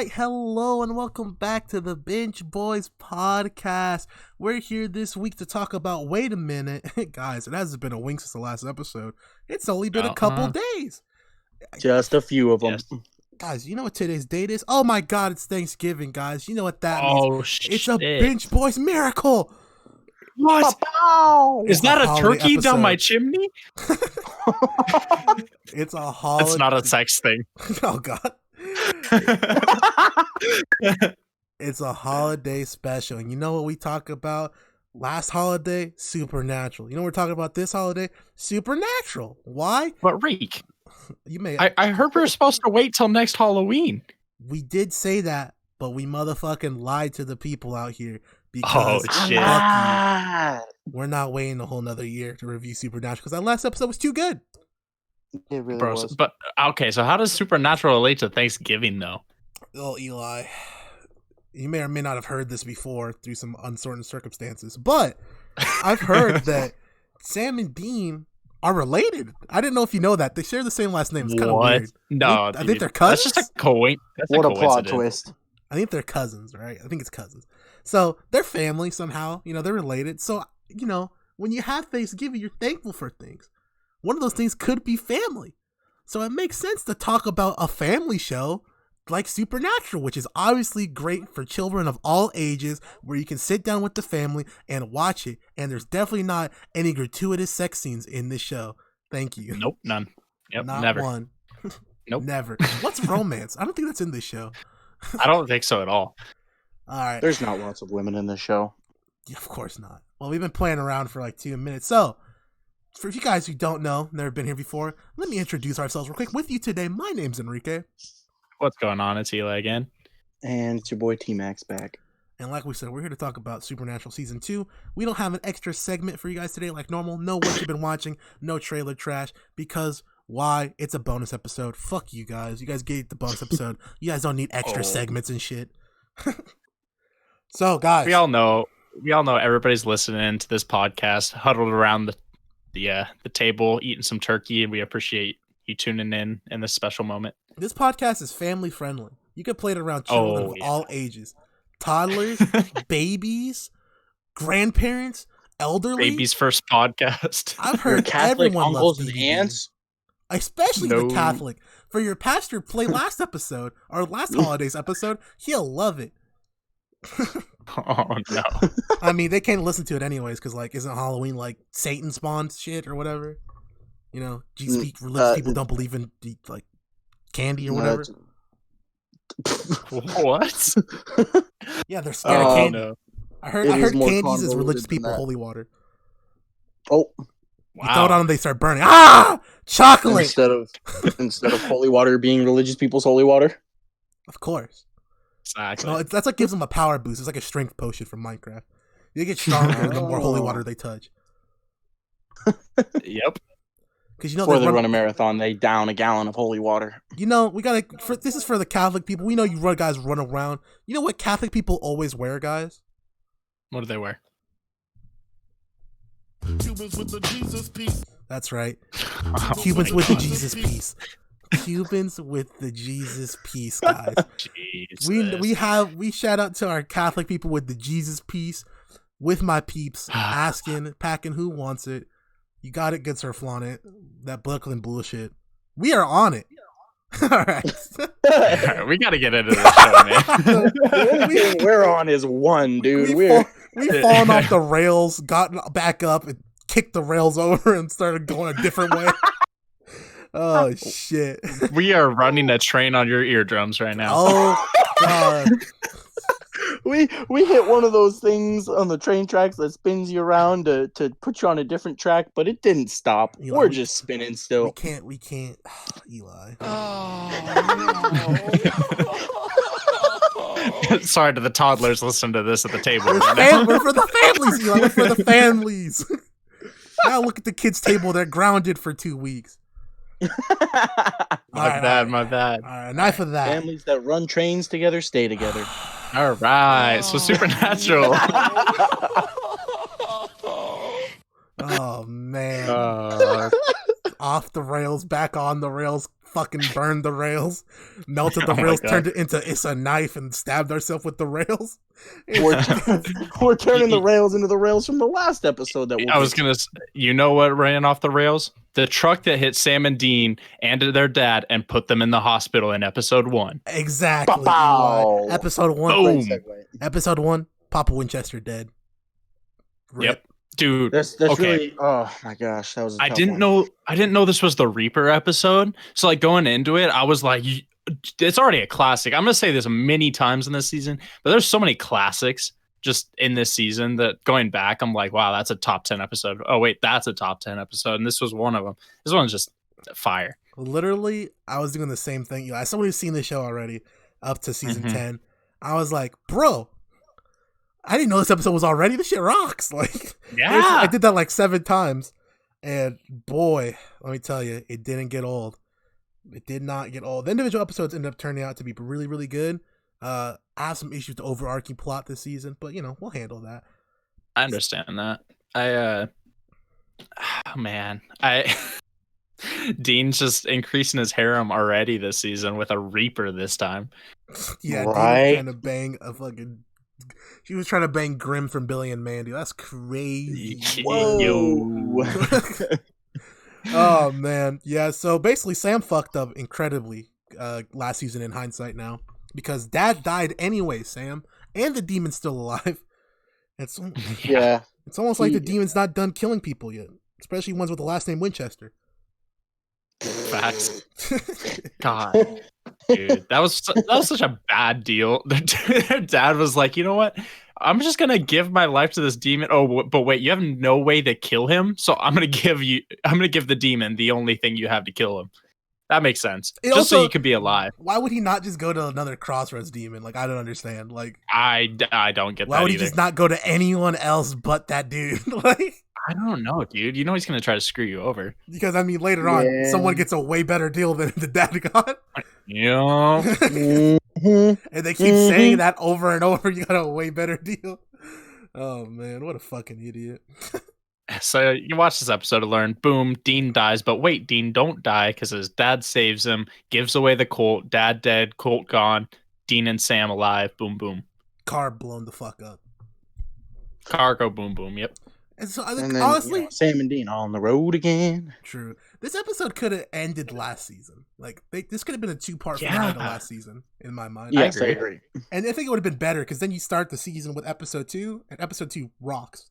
right, hello and welcome back to the Binge Boys podcast. We're here this week to talk about, wait a minute, guys, it hasn't been a wink since the last episode. It's only been a couple days. Just a few of them. Yes. Guys, you know what today's date is? Oh my god, it's Thanksgiving, guys. You know what that means. It's a Binge Boys miracle. What? Is that a turkey episode down my chimney? It's a holiday. It's not a sex thing. Oh god. It's a holiday special. And you know what we talk about last holiday? Supernatural. You know what we're talking about this holiday? Supernatural. Why? But Reek, you may I heard we were supposed to wait till next Halloween. We did say that, but we motherfucking lied to the people out here. Because we're not waiting a whole nother year to review Supernatural because that last episode was too good. It really was. But okay, so how does Supernatural relate to Thanksgiving though? Oh, Eli, you may or may not have heard this before through some uncertain circumstances, but I've heard that Sam and Dean are related. I didn't know if you know that. They share the same last name. It's kind of weird. No, I think they're cousins. That's just a coincidence. What a plot twist. I think they're cousins, right? I think it's cousins. So they're family somehow. You know, they're related. So, you know, when you have Thanksgiving, you're thankful for things. One of those things could be family. So it makes sense to talk about a family show like Supernatural, which is obviously great for children of all ages, where you can sit down with the family and watch it. And there's definitely not any gratuitous sex scenes in this show. Thank you. Nope, none. Yep, not never. One. Nope. Never. What's romance? I don't think that's in this show. I don't think so at all. All right. There's not lots of women in this show. Yeah, of course not. Well, we've been playing around for like 2 minutes. So, for you guys who don't know, never been here before, let me introduce ourselves real quick. With you today, my name's Enrique. What's going on? It's Eli again. And it's your boy T-Max back. And like we said, we're here to talk about Supernatural Season 2. We don't have an extra segment for you guys today like normal. No what you've been watching. No trailer trash. Because why? It's a bonus episode. Fuck you guys. You guys get the bonus episode. You guys don't need extra segments and shit. So, guys. We all know everybody's listening to this podcast, huddled around the table, eating some turkey, and we appreciate you tuning in this special moment. This podcast is family friendly. You can play it around children of all ages. Toddlers, babies, grandparents, elderly. Baby's first podcast. I've heard Catholic everyone uncles loves and DVDs. aunts. Especially the Catholic. For your pastor play last episode, or last holiday's episode, he'll love it. Oh no. I mean, they can't listen to it anyways, because like, isn't Halloween like Satan spawned shit or whatever? You know, religious people don't believe in like candy or whatever. What? Yeah, they're scared of candy. No. I heard candies is religious people holy water. Oh, wow. You throw it on them, they start burning. Ah, chocolate. Instead of holy water being religious people's holy water. Of course. Exactly. No, that's what gives them a power boost. It's like a strength potion from Minecraft. They get stronger the more holy water they touch. Yep. Because you know, before they run a marathon, they down a gallon of holy water. You know, we gotta. This is for the Catholic people. We know you guys run around. You know what Catholic people always wear, guys? What do they wear? Cubans with the Jesus piece. That's right. Cubans with the Jesus piece. Cubans with the Jesus piece, guys. We shout out to our Catholic people with the Jesus piece. With my peeps, packing who wants it. You got it, good sir, flaunt it. That Brooklyn bullshit. We are on it. All right. We got to get into this show, man. The only thing we're on is one, dude. We've fallen off the rails, gotten back up, and kicked the rails over and started going a different way. Oh, shit. We are running a train on your eardrums right now. Oh, God. We hit one of those things on the train tracks that spins you around to put you on a different track, but it didn't stop. Eli, we're just spinning still. We can't. Eli. Oh, Sorry to the toddlers listening to this at the table. We're for the families, Eli. We're for the families. Now look at the kids' table. They're grounded for 2 weeks. My bad. All right, enough of that. Families that run trains together stay together. All right, so Supernatural. Oh man, off the rails, back on the rails, fucking burned the rails, melted the Oh my rails, God. turned it into it's a knife, and stabbed ourselves with the rails. We're turning the rails into the rails from the last episode that I was gonna. You know what ran off the rails? The truck that hit Sam and Dean and their dad and put them in the hospital in episode 1. Exactly. Pow! EY. Episode 1. Boom. Episode 1. Papa Winchester dead. Rip. Yep, dude. That's okay. really. Oh my gosh, that was. I I didn't know this was the Reaper episode. So like going into it, I was like, it's already a classic. I'm gonna say this many times in this season, but there's so many classics just in this season that going back, I'm like, wow, that's a top 10 episode. Oh wait, that's a top 10 episode, and this was one of them. This one's just fire. Literally, I was doing the same thing. As someone who's seen the show already up to season 10, I was like, bro, I didn't know this episode was already. This shit rocks. Like, Yeah, I did that like 7 times, and boy, let me tell you, it didn't get old. It did not get old. The individual episodes ended up turning out to be really, really good. I have some issues with the overarching plot this season, but we'll handle that. I understand that. Dean's just increasing his harem already this season with a Reaper this time. Yeah, Right? Dean was trying to bang a fucking. She was trying to bang Grimm from Billy and Mandy. That's crazy. Whoa. Oh man, yeah. So basically, Sam fucked up incredibly last season in hindsight now because Dad died anyway. Sam and the demon's still alive. It's Yeah. It's almost like the demon's not done killing people yet, especially ones with the last name Winchester. Facts. God, dude, that was such a bad deal. Their dad was like, you know what? I'm just gonna give my life to this demon. Oh, but wait, you have no way to kill him, so I'm gonna give the demon the only thing you have to kill him. That makes sense. Just so you could be alive. Why would he not just go to another Crossroads demon? Like, I don't understand. Like, I don't get that. Why would he either. just not go to anyone else but that dude? Like, I don't know, dude. You know he's gonna try to screw you over. Because I mean, later on, someone gets a way better deal than the dad got. Yeah. And they keep saying that over and over. You got a way better deal. Oh man, what a fucking idiot. So you watch this episode to learn, boom, Dean dies, but wait, Dean don't die because his dad saves him, gives away the Colt, dad dead, Colt gone, Dean and Sam alive, boom, boom. Car blown the fuck up. Car go boom, boom, yep. And so I think, honestly, Sam and Dean on the road again. True. This episode could have ended last season. Like, this could have been a 2-part finale to last season, in my mind. Yes, I agree. And I think it would have been better because then you start the season with episode 2, and episode 2 rocks.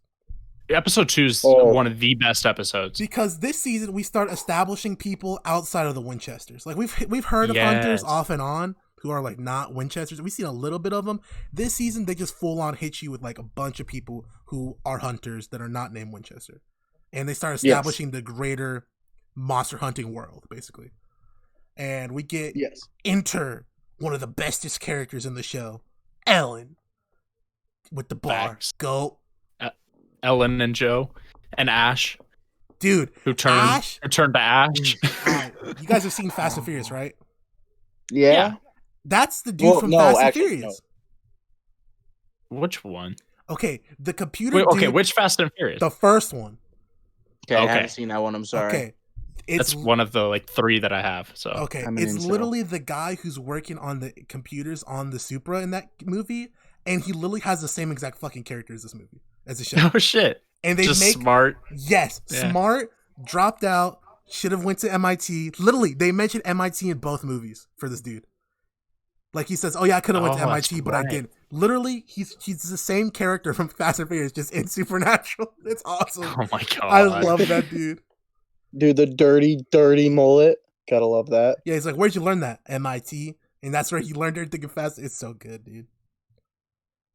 Episode 2 is one of the best episodes. Because this season we start establishing people outside of the Winchesters. Like we've heard of hunters off and on who are like not Winchesters. We've seen a little bit of them. This season they just full on hit you with like a bunch of people who are hunters that are not named Winchester. And they start establishing the greater monster hunting world, basically. And we get enter one of the bestest characters in the show, Ellen, with the bar. Facts. Go. Ellen and Joe and Ash, dude, who turned to Ash. You guys have seen Fast and Furious, right? Yeah. That's the dude from Fast and Furious. No. Which one? Okay, the computer. Dude, which Fast and Furious? The first one. Okay, I haven't seen that one. I'm sorry. Okay, that's one of the like 3 that I have. So okay, it's literally the guy who's working on the computers on the Supra in that movie, and he literally has the same exact fucking character as this movie. As a show. Oh shit! And they just smart. Yes, smart. Dropped out. Should have went to MIT. Literally, they mentioned MIT in both movies for this dude. Like he says, "Oh yeah, I could have went to MIT, but I didn't." Literally, he's the same character from Fast and Furious, just in Supernatural. It's awesome. Oh my god! I love that dude. Dude, the dirty mullet. Gotta love that. Yeah, he's like, "Where'd you learn that?" MIT, and that's where he learned everything in Fast. It's so good, dude.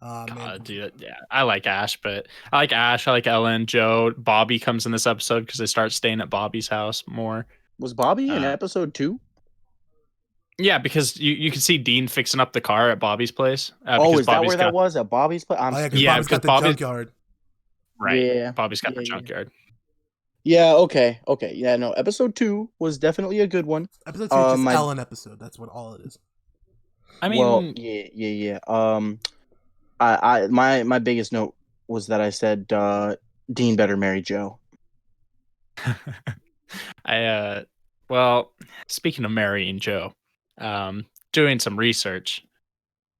Man. Dude, yeah, I like Ash, but I like Ellen, Joe, Bobby comes in this episode because they start staying at Bobby's house more. Was Bobby in episode 2? Yeah, because you can see Dean fixing up the car at Bobby's place. Is that where that was? At Bobby's place? Bobby's got the junkyard. Right. Yeah. Bobby's got the junkyard. Yeah, okay. Yeah, no, episode 2 was definitely a good one. Episode 2 is just Ellen episode. That's what all it is. I mean, yeah. My biggest note was that I said Dean better marry Joe. what Well, speaking of marrying Joe, doing some research.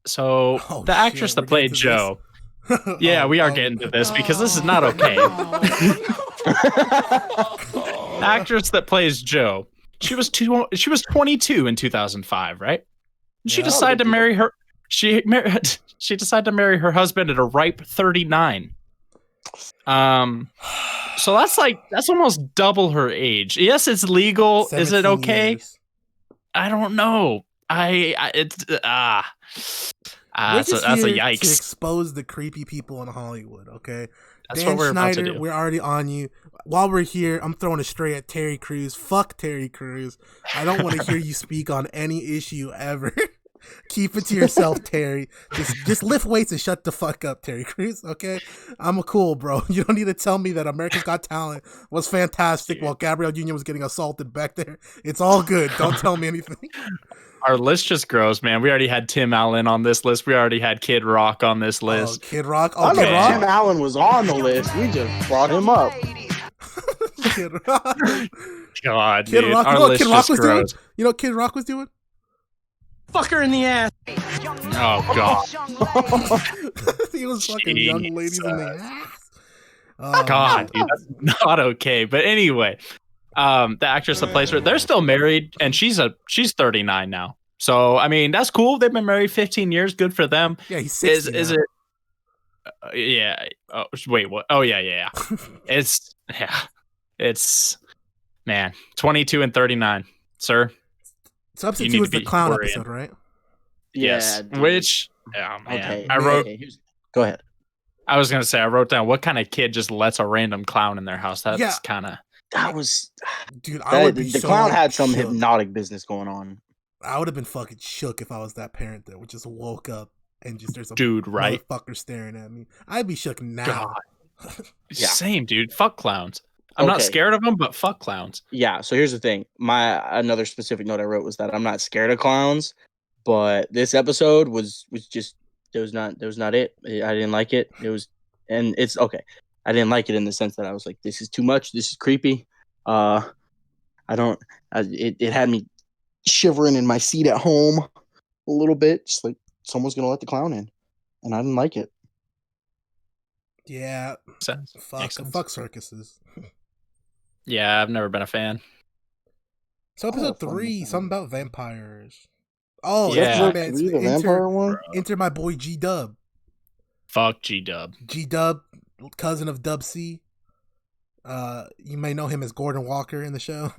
So Oh, the actress shit, that we're getting played to this. Joe, yeah, we are getting to this because this is not okay. The actress that plays Joe, she was 22 in 2005, right? And she Yeah. decided to marry her. She decided to marry her husband at a ripe 39. So that's almost double her age. Yes, it's legal. Is it 17 okay? years. I don't know. We're That's a just here to yikes. expose the creepy people in Hollywood, okay? That's Dan what we're about to Schneider, do. we're already on you. While we're here, I'm throwing it straight at Terry Crews. Fuck Terry Crews. I don't want to hear you speak on any issue ever. Keep it to yourself, Terry. Just lift weights and shut the fuck up, Terry Crews, okay? I'm a cool, bro. You don't need to tell me that America's Got Talent was fantastic while Gabrielle Union was getting assaulted back there. It's all good. Don't tell me anything. Our list just grows, man. We already had Tim Allen on this list. We already had Kid Rock on this Oh, list. Kid Rock. I Oh, know Kid Rock. Tim Allen was on the list. We just brought him up. Kid Rock. God, Kid dude. Rock. You Our know what list Kid Rock just was doing? grows. You know what Kid Rock was doing? Fuck her in the ass. Oh, God. He was fucking young ladies in the ass. God, dude, that's not okay. But anyway, the actress that plays her, they're still married, and she's 39 now. So I mean, that's cool. They've been married 15 years. Good for them. Yeah, he's 60 Is now. it? Yeah. Oh, wait. What? Oh, yeah. It's man, 22 and 39, sir. So episode you 2 need is to the be clown worrying. episode, right? Yes. dude. Which? Oh man. Okay. I wrote. Go ahead. I was gonna say I wrote down what kind of kid just lets a random clown in their house. That's Yeah. kind of. That was. Dude, I would be The so clown had some shook. hypnotic business going on. I would have been fucking shook if I was that parent that would just woke up and just there's a Dude, right? motherfucker staring at me. I'd be shook now. God. Yeah. Same, dude. Fuck clowns. I'm not Okay. scared of them, but fuck clowns. Yeah. So here's the thing. Another specific note I wrote was that I'm not scared of clowns, but this episode was just there was not it. I didn't like it. It was, and it's okay. I didn't like it in the sense that I was like, this is too much. This is creepy. It had me shivering in my seat at home a little bit, just like someone's gonna let the clown in, and I didn't like it. Yeah. Sense. Makes sense. Fuck circuses. Yeah, I've never been a fan. So episode fun 3, with something about vampires. Oh, Yeah. yeah. Episode 3, the vampire one. Enter my boy G-Dub. Fuck G-Dub. G-Dub, cousin of Dub C. You may know him as Gordon Walker in the show.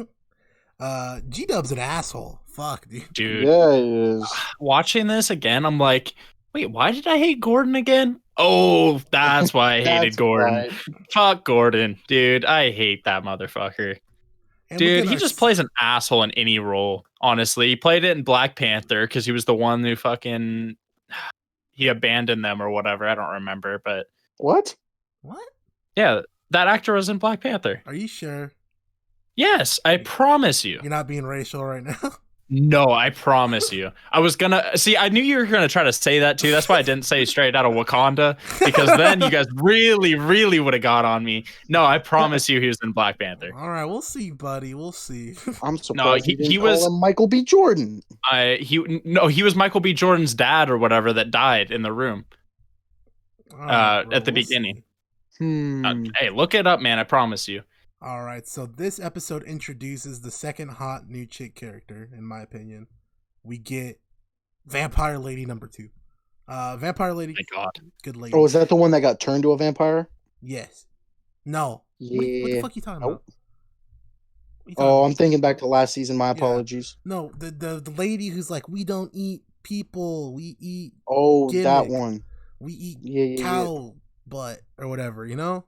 G-Dub's an asshole. Fuck, dude. Dude. Yeah, he is. Watching this again, I'm like, wait, why did I hate Gordon again? Oh, that's why I hated That's Gordon. right. Fuck Gordon. Dude, I hate that motherfucker. And we Dude, get he our just plays an asshole in any role, honestly. He played it in Black Panther because he was the one who fucking... He abandoned them or whatever. I don't remember, but... What? What? Yeah, that actor was in Black Panther. Are you sure? Yes, I promise you. You're not being racial right now? No, I promise you. I was gonna see. I knew you were gonna try to say that too. That's why I didn't say straight out of Wakanda, because then you guys really, really would have got on me. No, I promise you, he was in Black Panther. All right, we'll see, buddy. We'll see. I'm surprised he didn't was- call him Michael B. Jordan. He was Michael B. Jordan's dad or whatever that died in the room All right, bro, at the we'll see. beginning. Hey, look it up, man. I promise you. All right, so this episode introduces the second hot new chick character, in my opinion. We get Vampire Lady number 2. Vampire Lady, My God. good lady. Oh, is that the one that got turned to a vampire? Yes. No. Yeah. What the fuck are you talking Nope. about? What you talking Oh, about? I'm thinking back to last season. My Yeah. apologies. No, the lady who's like, we don't eat people, we eat Oh, that Gimmick. one. we eat Yeah. cow butt or whatever, you know?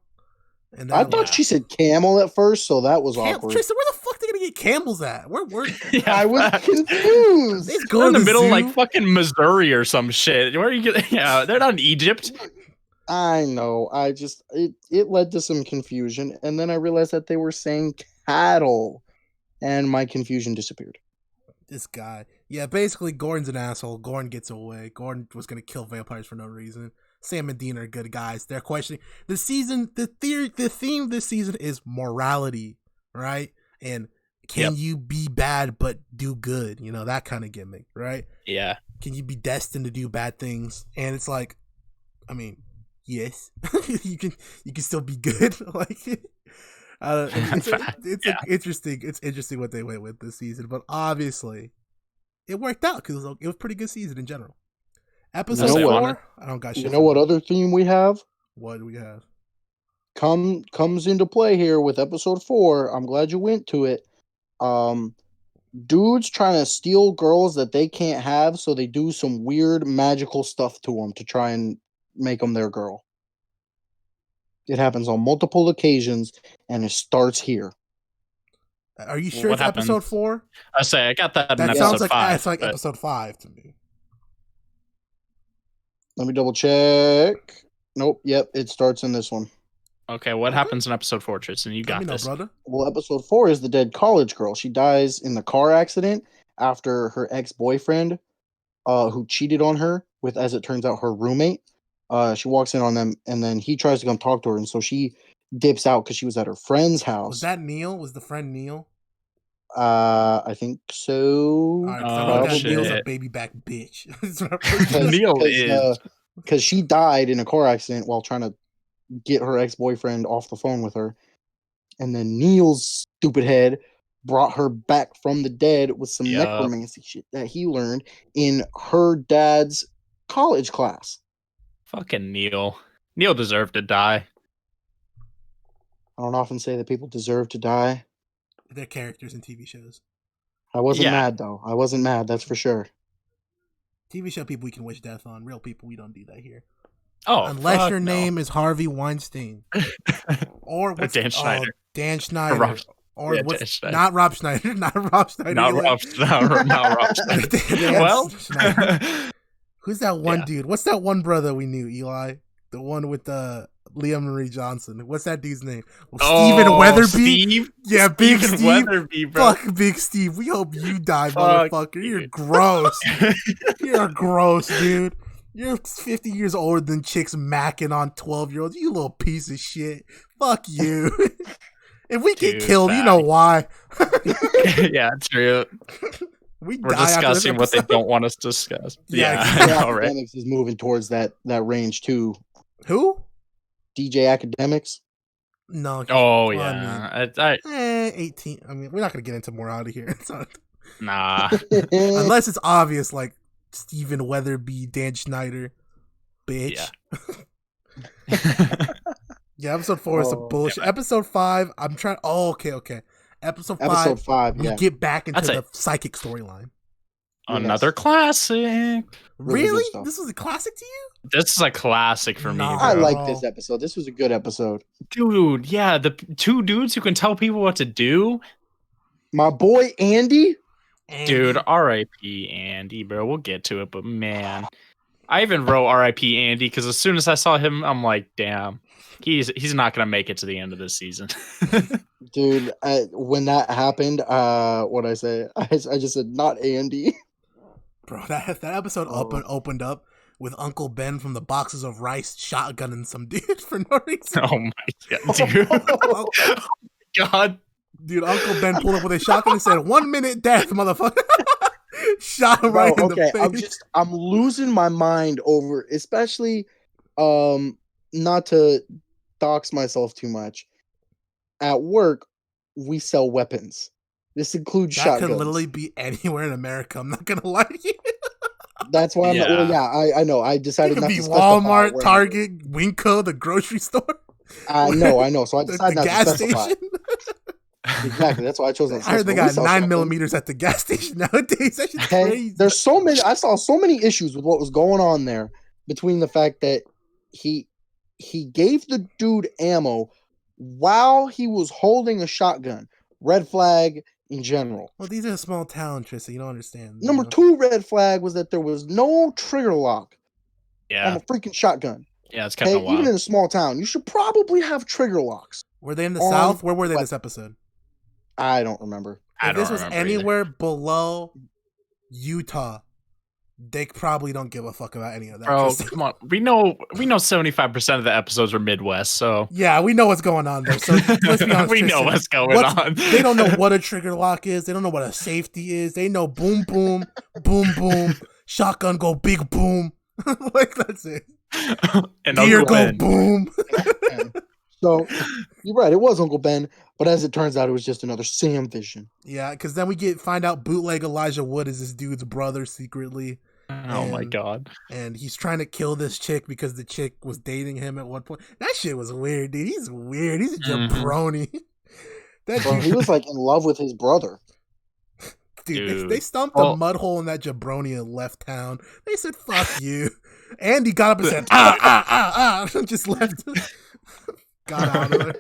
And I that thought she said camel at first, so that was awkward. Tristan, where the fuck they gonna get camels at? Where were I was facts. confused. they They're in the middle of like zoo? fucking Missouri or some shit. Where are you getting? Yeah, they're not in Egypt. I know. It led to some confusion, and then I realized that they were saying cattle, and my confusion disappeared. This guy. Yeah, basically Gordon's an asshole. Gordon gets away. Gordon was gonna kill vampires for no reason. Sam and Dean are good guys. They're questioning the season. The theme this season is morality, right? And can you be bad but do good? You know, that kind of gimmick, right? Yeah. Can you be destined to do bad things? And it's like, I mean, yes, you can still be good. Like, interesting. It's interesting what they went with this season, but obviously, it worked out because it was a pretty good season in general. Episode 4, I don't got shit. You know what other theme we have? What do we have? Comes into play here with episode 4. I'm glad you went to it. Dudes trying to steal girls that they can't have, so they do some weird magical stuff to them to try and make them their girl. It happens on multiple occasions, and it starts here. Are you sure it's episode 4? I say I got that in That episode sounds like 5. it's like episode 5 to me. Let me double check. Nope. Yep, it starts in this one. Okay, what happens in episode 4, Tristan? You got this, brother. Well, episode 4 is the dead college girl. She dies in the car accident after her ex-boyfriend, who cheated on her with, as it turns out, her roommate. She walks in on them, and then he tries to come talk to her, and so she dips out because she was at her friend's house. Was that Neil? Was the friend Neil? I think so. All right, Neil's a baby back bitch. Neil is because she died in a car accident while trying to get her ex-boyfriend off the phone with her, and then Neil's stupid head brought her back from the dead with some necromancy shit that he learned in her dad's college class. Fucking Neil. Neil deserved to die. I don't often say that people deserve to die. They're characters in TV shows. I wasn't mad, though. I wasn't mad, that's for sure. TV show people we can wish death on. Real people, we don't do that here. Oh, unless your name is Harvey Weinstein. Or what's Dan Schneider. Dan Schneider. Dan Schneider. Not Rob Schneider. Not Rob Schneider. Not Rob Schneider. Well, Schneider. Who's that one dude? What's that one brother we knew, Eli? The one with Liam Marie Johnson. What's that dude's name? Stephen Weatherby. Steve? Yeah, Big Steve. Steve. Weatherby, bro. Fuck Big Steve. We hope you die, motherfucker. You're gross. You're gross, dude. You're 50 years older than chicks macking on 12-year-olds. You little piece of shit. Fuck you. If we get killed, you know why. Yeah, true. We're discussing what they don't want us to discuss. Yeah, Academics is moving towards that range too. Who? DJ Academics. No. Oh yeah. 18. I mean, we're not gonna get into morality here. Nah. Unless it's obvious, like Stephen Weatherby, Dan Schneider, bitch. Yeah. Yeah, episode 4 is some bullshit. Yeah, episode 5, I'm trying. Oh, okay. Episode 5, we get back into the psychic storyline. Another classic. Really? This was a classic to you? This is a classic for me. Bro. I like this episode. This was a good episode. Dude, yeah, the two dudes who can tell people what to do. My boy Andy. Dude, R.I.P. Andy, bro. We'll get to it, but man, I even wrote R.I.P. Andy because as soon as I saw him, I'm like, damn, he's not gonna make it to the end of this season. Dude, when that happened, what I say? I just said not Andy. Bro, that episode opened up with Uncle Ben from the boxes of rice shotgunning some dude for no reason. Oh my god, dude! Oh god. Dude, Uncle Ben pulled up with a shotgun and said, 1 minute death, motherfucker. Shot him right in the face. I'm losing my mind over, especially, not to dox myself too much. At work, we sell weapons. This includes shotguns. That could literally be anywhere in America. I'm not going to lie to you. That's why I'm not, well, yeah, I know. I decided not to specify. Walmart, Target, Winco, the grocery store. I know. So I decided not to specify. Station. Exactly. That's why I chose that. I heard they got 9mm at the gas station nowadays. That's crazy. There's so many. I saw so many issues with what was going on there between the fact that he gave the dude ammo while he was holding a shotgun. Red flag in general. Well, these are a small town, Tristan. You don't understand. Number 2 red flag was that there was no trigger lock on a freaking shotgun. Yeah, it's kind of wild. Even in a small town, you should probably have trigger locks. Were they in the South? Where were they this episode? I don't remember. If this was anywhere below Utah, they probably don't give a fuck about any of that. Bro, come on. We know 75% of the episodes are Midwest, so Yeah, we know what's going on there. So let's be honest. we know Tristan, what's going on. They don't know what a trigger lock is. They don't know what a safety is. They know boom, boom, boom, boom, shotgun go big boom. Like that's it. And Gear Uncle go Ben. boom. So you're right, it was Uncle Ben, but as it turns out, it was just another Sam vision. Yeah, because then we find out bootleg Elijah Wood is this dude's brother secretly. Oh my god. And he's trying to kill this chick because the chick was dating him at one point. That shit was weird, dude. He's weird. He's a jabroni. That Bro, he was like in love with his brother. dude. They stumped a mud hole in that jabroni and left town. They said, fuck you. And he got up and said, just left. Got out of there.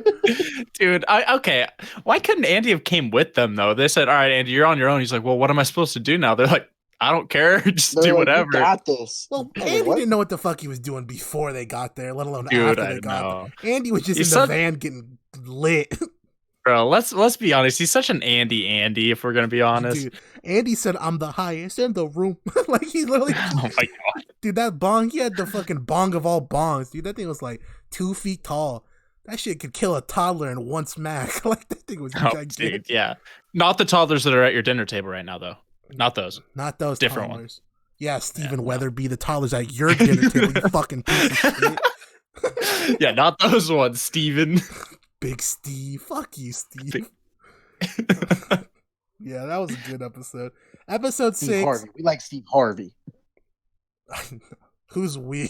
Dude, okay. Why couldn't Andy have came with them though? They said, all right, Andy, you're on your own. He's like, well, what am I supposed to do now? They're like, I don't care. Just They're do like, whatever. You got this. Well, Like, Andy what? didn't know what the fuck he was doing before they got there, let alone Dude, after I they got know. there. Andy was just He's in the van getting lit. Bro, let's be honest. He's such an Andy, if we're gonna be honest. Dude, Andy said, I'm the highest in the room. Like, he literally... Oh my god. Dude, that bong, he had the fucking bong of all bongs. Dude, that thing was like 2 feet tall. That shit could kill a toddler in one smack. Like, that thing was gigantic. Dude, yeah. Not the toddlers that are at your dinner table right now, though. Not those. Not those Different toddlers. Yeah, Stephen Weatherby, the toddlers at your dinner table, you fucking piece of shit. Yeah, not those ones, Steven. Big Steve. Fuck you, Steve. Yeah, that was a good episode. Episode Steve 6. Harvey. We like Steve Harvey. Who's we?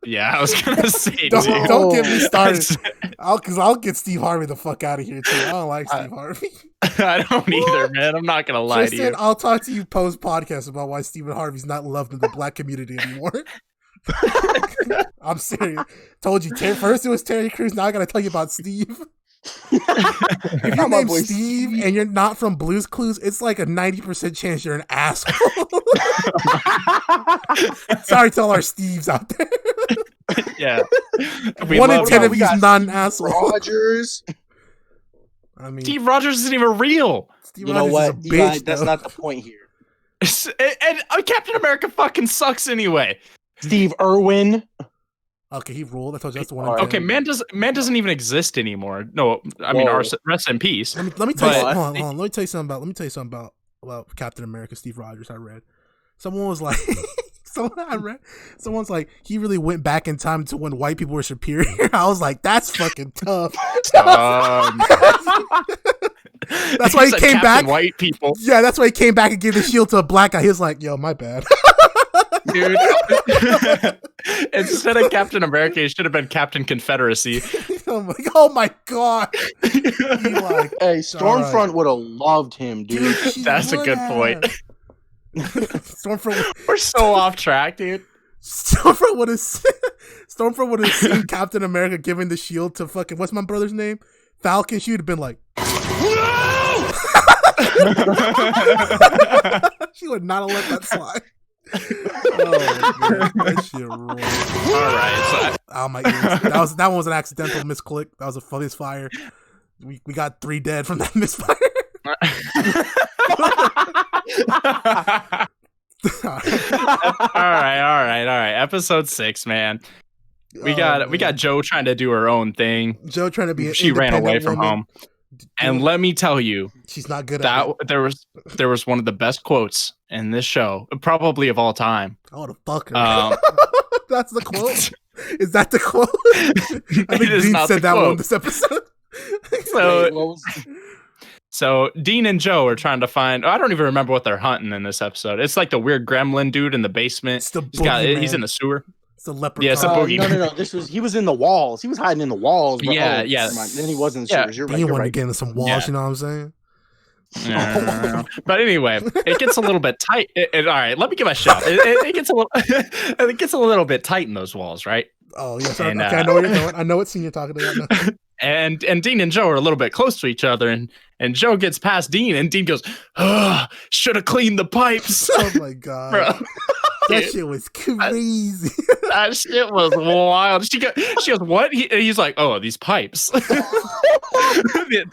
Yeah, I was gonna say, Don't get me started. That's- I'll get Steve Harvey the fuck out of here too. I don't like Steve Harvey. I don't either, man. I'm not gonna lie to you. I'll talk to you post podcast about why Stephen Harvey's not loved in the black community anymore. I'm serious. Told you. First it was Terry Crews. Now I gotta tell you about Steve. If your name's Steve and you're not from Blue's Clues, it's like a 90% chance you're an asshole. Sorry to all our Steves out there. Yeah. 1 in 10 of you's not an asshole. Rogers. I mean, Steve Rogers isn't even real. Steve You know Rogers what? is a bitch, That's though. not the point here. And Captain America fucking sucks anyway. Steve Irwin. Okay, he ruled. I told you that's the one. All right. Okay, man doesn't even exist anymore. No, I mean, Whoa. rest in peace. Let me tell you. But- Hold on. Let me tell you something about Captain America. Steve Rogers. I read. Someone was like, someone's like, he really went back in time to when white people were superior. I was like, that's fucking tough. That's why he said came Captain back. White people, Yeah, that's why he came back and gave the shield to a black guy. He was like, yo, my bad. dude. Instead of Captain America, it should have been Captain Confederacy. Oh my god. He like, Hey, Stormfront would have loved him, dude. she That's a would good have. point. Stormfront. We're so off track, dude. Stormfront would have seen Captain America giving the shield to fucking what's my brother's name? Falcon. She would have been like, she would not have let that slide. Oh man, that shit rolled. All right, Oh my goodness, that one was an accidental misclick. That was a misfire. We got 3 dead from that misfire. all right. Episode 6, man. We got Joe trying to do her own thing. Joe trying to be. An She ran away independent from woman. home, and let me tell you, She's not good at it. there was one of the best quotes in this show, probably of all time. I want to fuck her. Um, That's the quote. Is that the quote? I think It is Dean not said the that one quote. this episode. So Wait, what was So Dean and Joe are trying to find. I don't even remember what they're hunting in this episode. It's like the weird gremlin dude in the basement. It's the He's in the sewer. It's the leprechaun. Yeah, it's a boogeyman. No. He was in the walls. He was hiding in the walls. But, Yeah, oh, yeah. never mind. Then he was in the Yeah. sewers. You're right. Dean You're wanted to right. get into some walls. Yeah. You know what I'm saying? But anyway, it gets a little bit tight. All right, let me give a shot. It gets a little, it gets a little bit tight in those walls, right? Oh yeah. Sorry. And, Okay, I know where you're going. I know what scene you're talking about. Now. And Dean and Joe are a little bit close to each other, and Joe gets past Dean, and Dean goes, should have cleaned the pipes. Oh my god. Bro, That dude, shit was crazy. that shit was wild. She goes, what? He's like, oh, these pipes.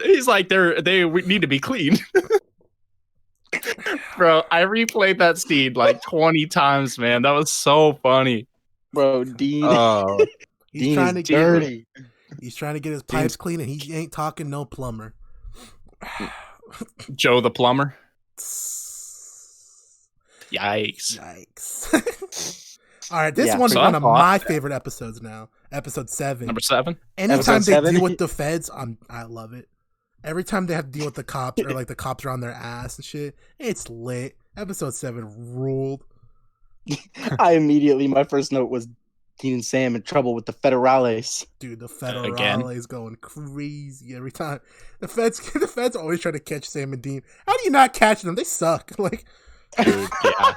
He's like, they need to be cleaned. Bro, I replayed that scene like 20 times, man. That was so funny. Bro, Dean. Oh, He's Dean trying is to dirty. He's trying to get his pipes clean, and he ain't talking no plumber. Joe the plumber. Yikes. Yikes. All right, this Yeah, one's so one I of thought- my favorite episodes now. Episode 7. Number 7. Anytime Episode they 7? deal with the feds, I love it. Every time they have to deal with the cops, or like the cops are on their ass and shit, it's lit. Episode 7 ruled. My first note was Dean and Sam in trouble with the federales. Dude, the Again? federale is going crazy every time. The feds always try to catch Sam and Dean. How do you not catch them? They suck. Like, Dude, yeah.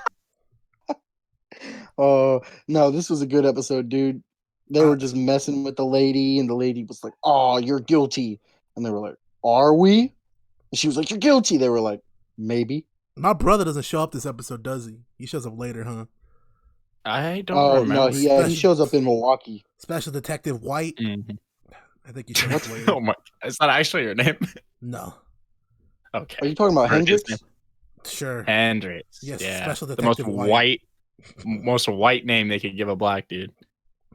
Oh, no, this was a good episode, dude. They were just messing with the lady, and the lady was like, "Oh, you're guilty." And they were like, "Are we?" And she was like, "You're guilty." They were like, "Maybe." my brother doesn't show up this episode, does he? He shows up later, huh? I don't Oh, remember. no, he shows up in Milwaukee. Special Detective White. Mhm. I think he shows up later. Oh my, is that actually your name? No. Okay. Are you talking about Heard his Hendrix? name. Sure. Hendrix. Yes, Yeah. Special The most Detective White. most white name they could give a black dude.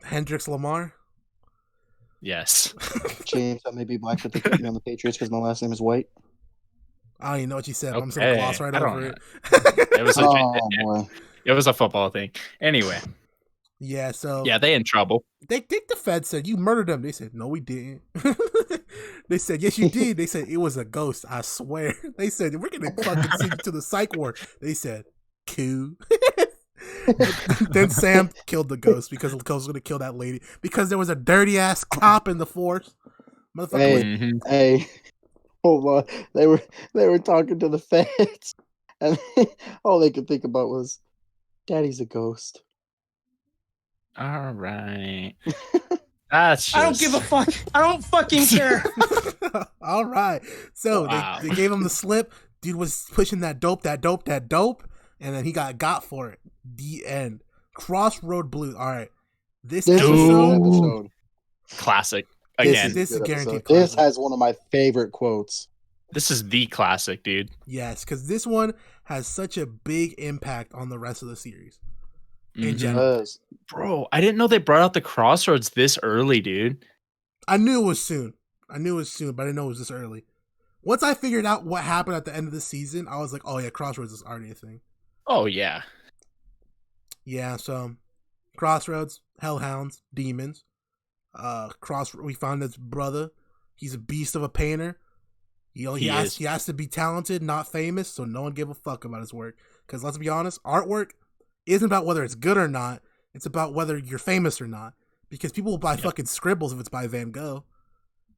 Hendrix Lamar. Yes. James, I may be black, but they put me on the Patriots because my last name is White. I don't even know what you said, but I'm just gonna gloss right I don't over know. it. It was a, Oh boy. it was a football thing. Anyway, Yeah, so yeah, they in trouble. they think the Fed said you murdered him. They said no, we didn't. They said yes, you did. They said it was a ghost. I swear. They said we're gonna fucking send you to the psych ward. They said cool. Then Sam killed the ghost because the ghost was gonna kill that lady because there was a dirty ass cop in the force. Motherfucker Hey. was Mhm. Hey, hold on. They were talking to the feds, and all they could think about was, "Daddy's a ghost." All right. That's just... I don't give a fuck. I don't fucking care. all right. So Wow. they gave him the slip. Dude was pushing that dope, and then he got for it. The end. Crossroad Blues. All right. This This is a episode, good episode. classic. This Again, is this a is good guaranteed episode. This classic. has one of my favorite quotes. this is the classic, dude. yes, because this one has such a big impact on the rest of the series in Mhm. general. Yes. Bro, I didn't know they brought out the crossroads this early, dude. I knew it was soon. But I didn't know it was this early. Once I figured out what happened at the end of the season, I was like, oh yeah, Crossroads is already a thing. Oh yeah. Yeah, so Crossroads, Hellhounds, Demons. We found his brother. He's a beast of a painter. He has to be talented, not famous, so no one gave a fuck about his work. Because let's be honest, artwork isn't about whether it's good or not. It's about whether you're famous or not. Because people will buy fucking scribbles if it's by Van Gogh.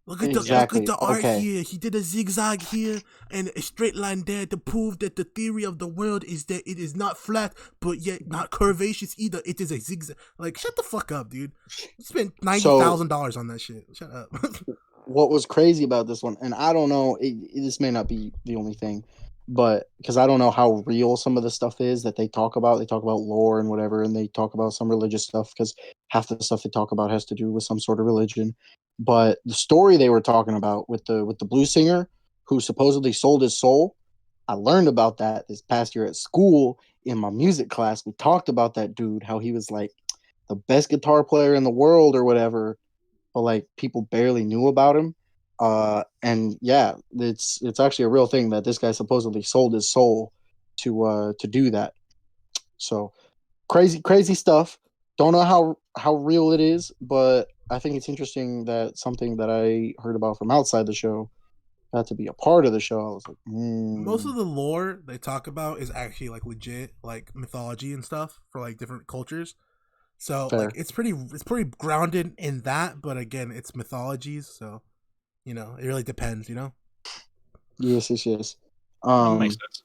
Look at Exactly. the art Okay. here. He did a zigzag here and a straight line there to prove that the theory of the world is that it is not flat, but yet not curvaceous either. It is a zigzag. Like, shut the fuck up, dude. You spent $90,000 on that shit. Shut up. What was crazy about this one, and I don't know, this may not be the only thing, but because I don't know how real some of the stuff is that they talk about. They talk about lore and whatever, and they talk about some religious stuff because half the stuff they talk about has to do with some sort of religion. But the story they were talking about with the blues singer who supposedly sold his soul, I learned about that this past year at school in my music class. We talked about that dude, how he was like the best guitar player in the world or whatever, but like people barely knew about him. And yeah, it's actually a real thing that this guy supposedly sold his soul to do that. So crazy stuff. Don't know how real it is, but I think it's interesting that something that I heard about from outside the show got to be a part of the show. I was like, Most of the lore they talk about is actually like legit, like mythology and stuff for like different cultures. So Fair. like it's pretty grounded in that, but again, it's mythologies, so you know, it really depends, you know? yes. That makes sense.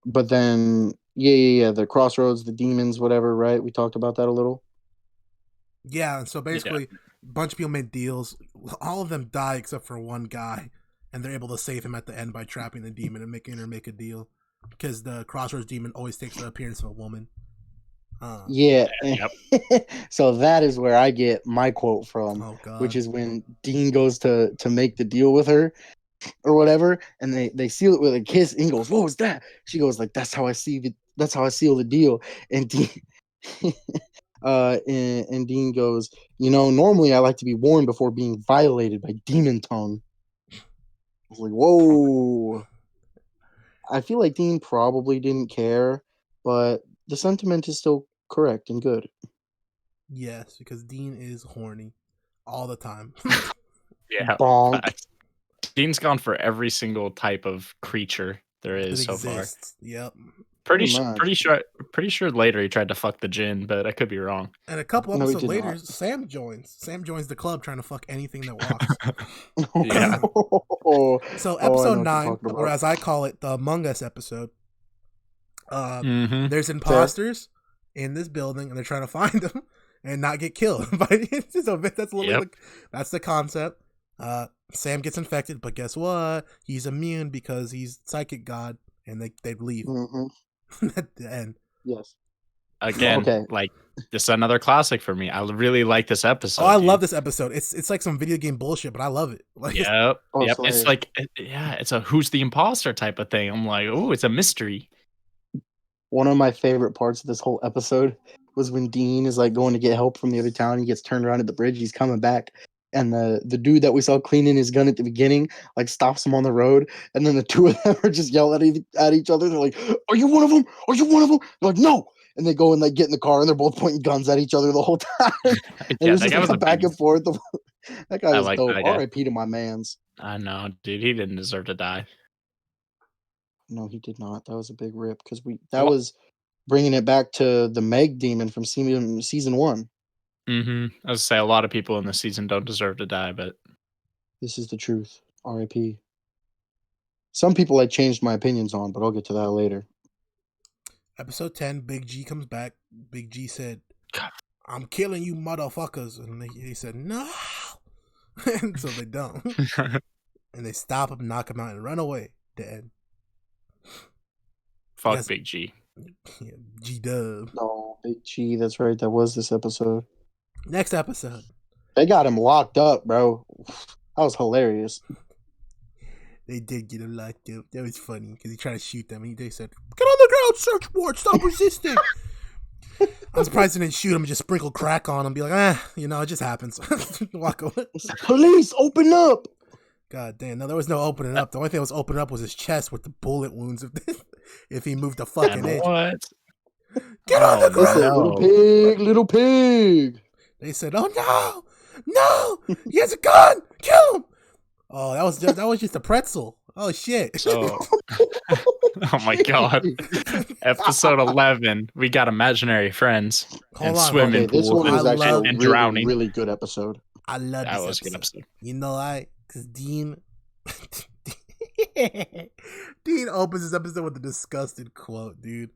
But then yeah, the crossroads, the demons, whatever, right? We talked about that a little. Yeah, and so basically a bunch of people made deals. All of them die except for one guy, and they're able to save him at the end by trapping the demon and making her make a deal. Because the crossroads demon always takes the appearance of a woman. Yeah. Yep. So that is where I get my quote from, Oh god. which is when Dean goes to make the deal with her, or whatever, and they seal it with a kiss. And he goes, "What was that?" She goes like, "That's how I seal the deal." And Dean, and Dean goes, "Normally I like to be warned before being violated by demon tongue." I was like, "Whoa." I feel like Dean probably didn't care, but the sentiment is still correct and good. Yes, because Dean is horny all the time. Yeah. Bonk. Facts. Dean's gone for every single type of creature there is It so far. exists. Yep. Pretty much. sure later he tried to fuck the djinn, but I could be wrong. And a couple No, he episodes did later, not. Sam joins. Sam joins the club trying to fuck anything that walks. Yeah. So I know episode what 9, you're talking or about. as I call it, the Among Us episode. Mm-hmm. There's imposters in this building, and they're trying to find them and not get killed. So that's literally that's the concept. Sam gets infected, but guess what? He's immune because he's psychic god, and they leave at the end. Yes. Again, Okay. like this is another classic for me. I really like this episode. I dude. love this episode. It's like some video game bullshit, but I love it. Like, Yep. Oh, Yep. hilarious. It's like it's a who's the imposter type of thing. I'm like, oh, it's a mystery. One of my favorite parts of this whole episode was when Dean is like going to get help from the other town. He gets turned around at the bridge. He's coming back, and the dude that we saw cleaning his gun at the beginning like stops him on the road, and then the two of them are just yelling at each other. They're like, "Are you one of them? Are you one of them?" They're like, "No." And they go and like get in the car, and they're both pointing guns at each other the whole time. And Yeah, it's that just guy was like a back and beast. forth. That guy I was like dope. that guy. R.I.P. to my man's. I know, dude. He didn't deserve to die. No, he did not. That was a big rip because Well- was bringing it back to the Meg demon from season 1. Mm-hmm. I was say a lot of people in this season don't deserve to die, but This is the truth. R.I.P. Some people I changed my opinions on, but I'll get to that later. episode 10, Big G comes back. Big G said, God. "I'm killing you motherfuckers," and they said no, and so they don't, and they stop him, knock him out, and run away. Dead. fuck Yes. Big G. Yeah, G Dub. No, Big G, that's right. That was this episode. Next episode. They got him locked up, bro. That was hilarious. They did get him locked up. That was funny because he tried to shoot them. And they said, "Get on the ground, search warrant, stop resisting." I'm surprised they didn't shoot him and just sprinkle crack on him. Be like, it just happens. Walk away. Police, open up! God damn. No, there was no opening up. The only thing that was opening up was his chest with the bullet wounds if he moved a fucking inch. What? Get on the They said, ground. little pig, little pig. They said, "Oh no, he has a gun, kill him." Oh, that was just a pretzel. Oh shit. So, oh my god. Episode 11. We got imaginary friends Hold and on. swimming Okay, this pools one was I actually love- a and really, drowning. really good episode. I love That this was a good episode. episode. You know why? Because Dean opens this episode with a disgusted quote, dude.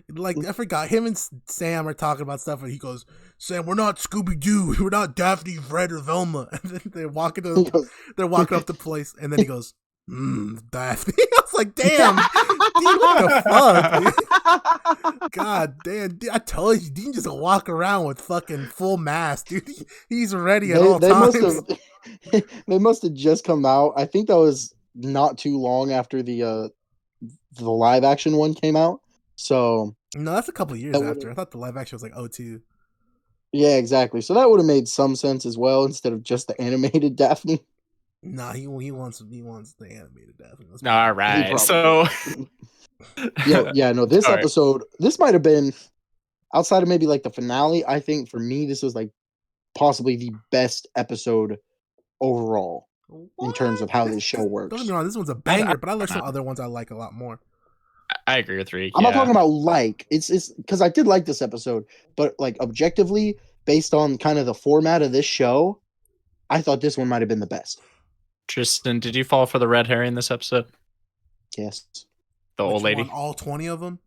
Like, I forgot. Him and Sam are talking about stuff, and he goes, "Sam, we're not Scooby-Doo. We're not Daphne, Fred, or Velma." And then they're walking up the place, and then he goes, "Daphne." I was like, damn, Dean, what the fuck, dude? God damn, dude, I told you, Dean just walk around with fucking full mask, dude. He's ready at all times. They must have just come out. I think that was not too long after the live action one came out. So No, that's a couple of years That after. would've- I thought the live action was like 02. yeah, exactly. So that would have made some sense as well instead of just the animated Daphne. Nah, he wants the animated Daphne. Let's be All honest. right. probably So No, this All right. episode, this might have been outside of maybe like the finale. I think for me, this was like possibly the best episode overall in terms of how this show works. Don't get me wrong, this one's a banger, but I like some other ones I like a lot more. I agree with Reek. I'm not yeah. talking about like it's because I did like this episode, but like objectively, based on kind of the format of this show, I thought this one might have been the best. Tristan, did you fall for the red herring this episode? Yes. The Which old lady? one? All 20 of them?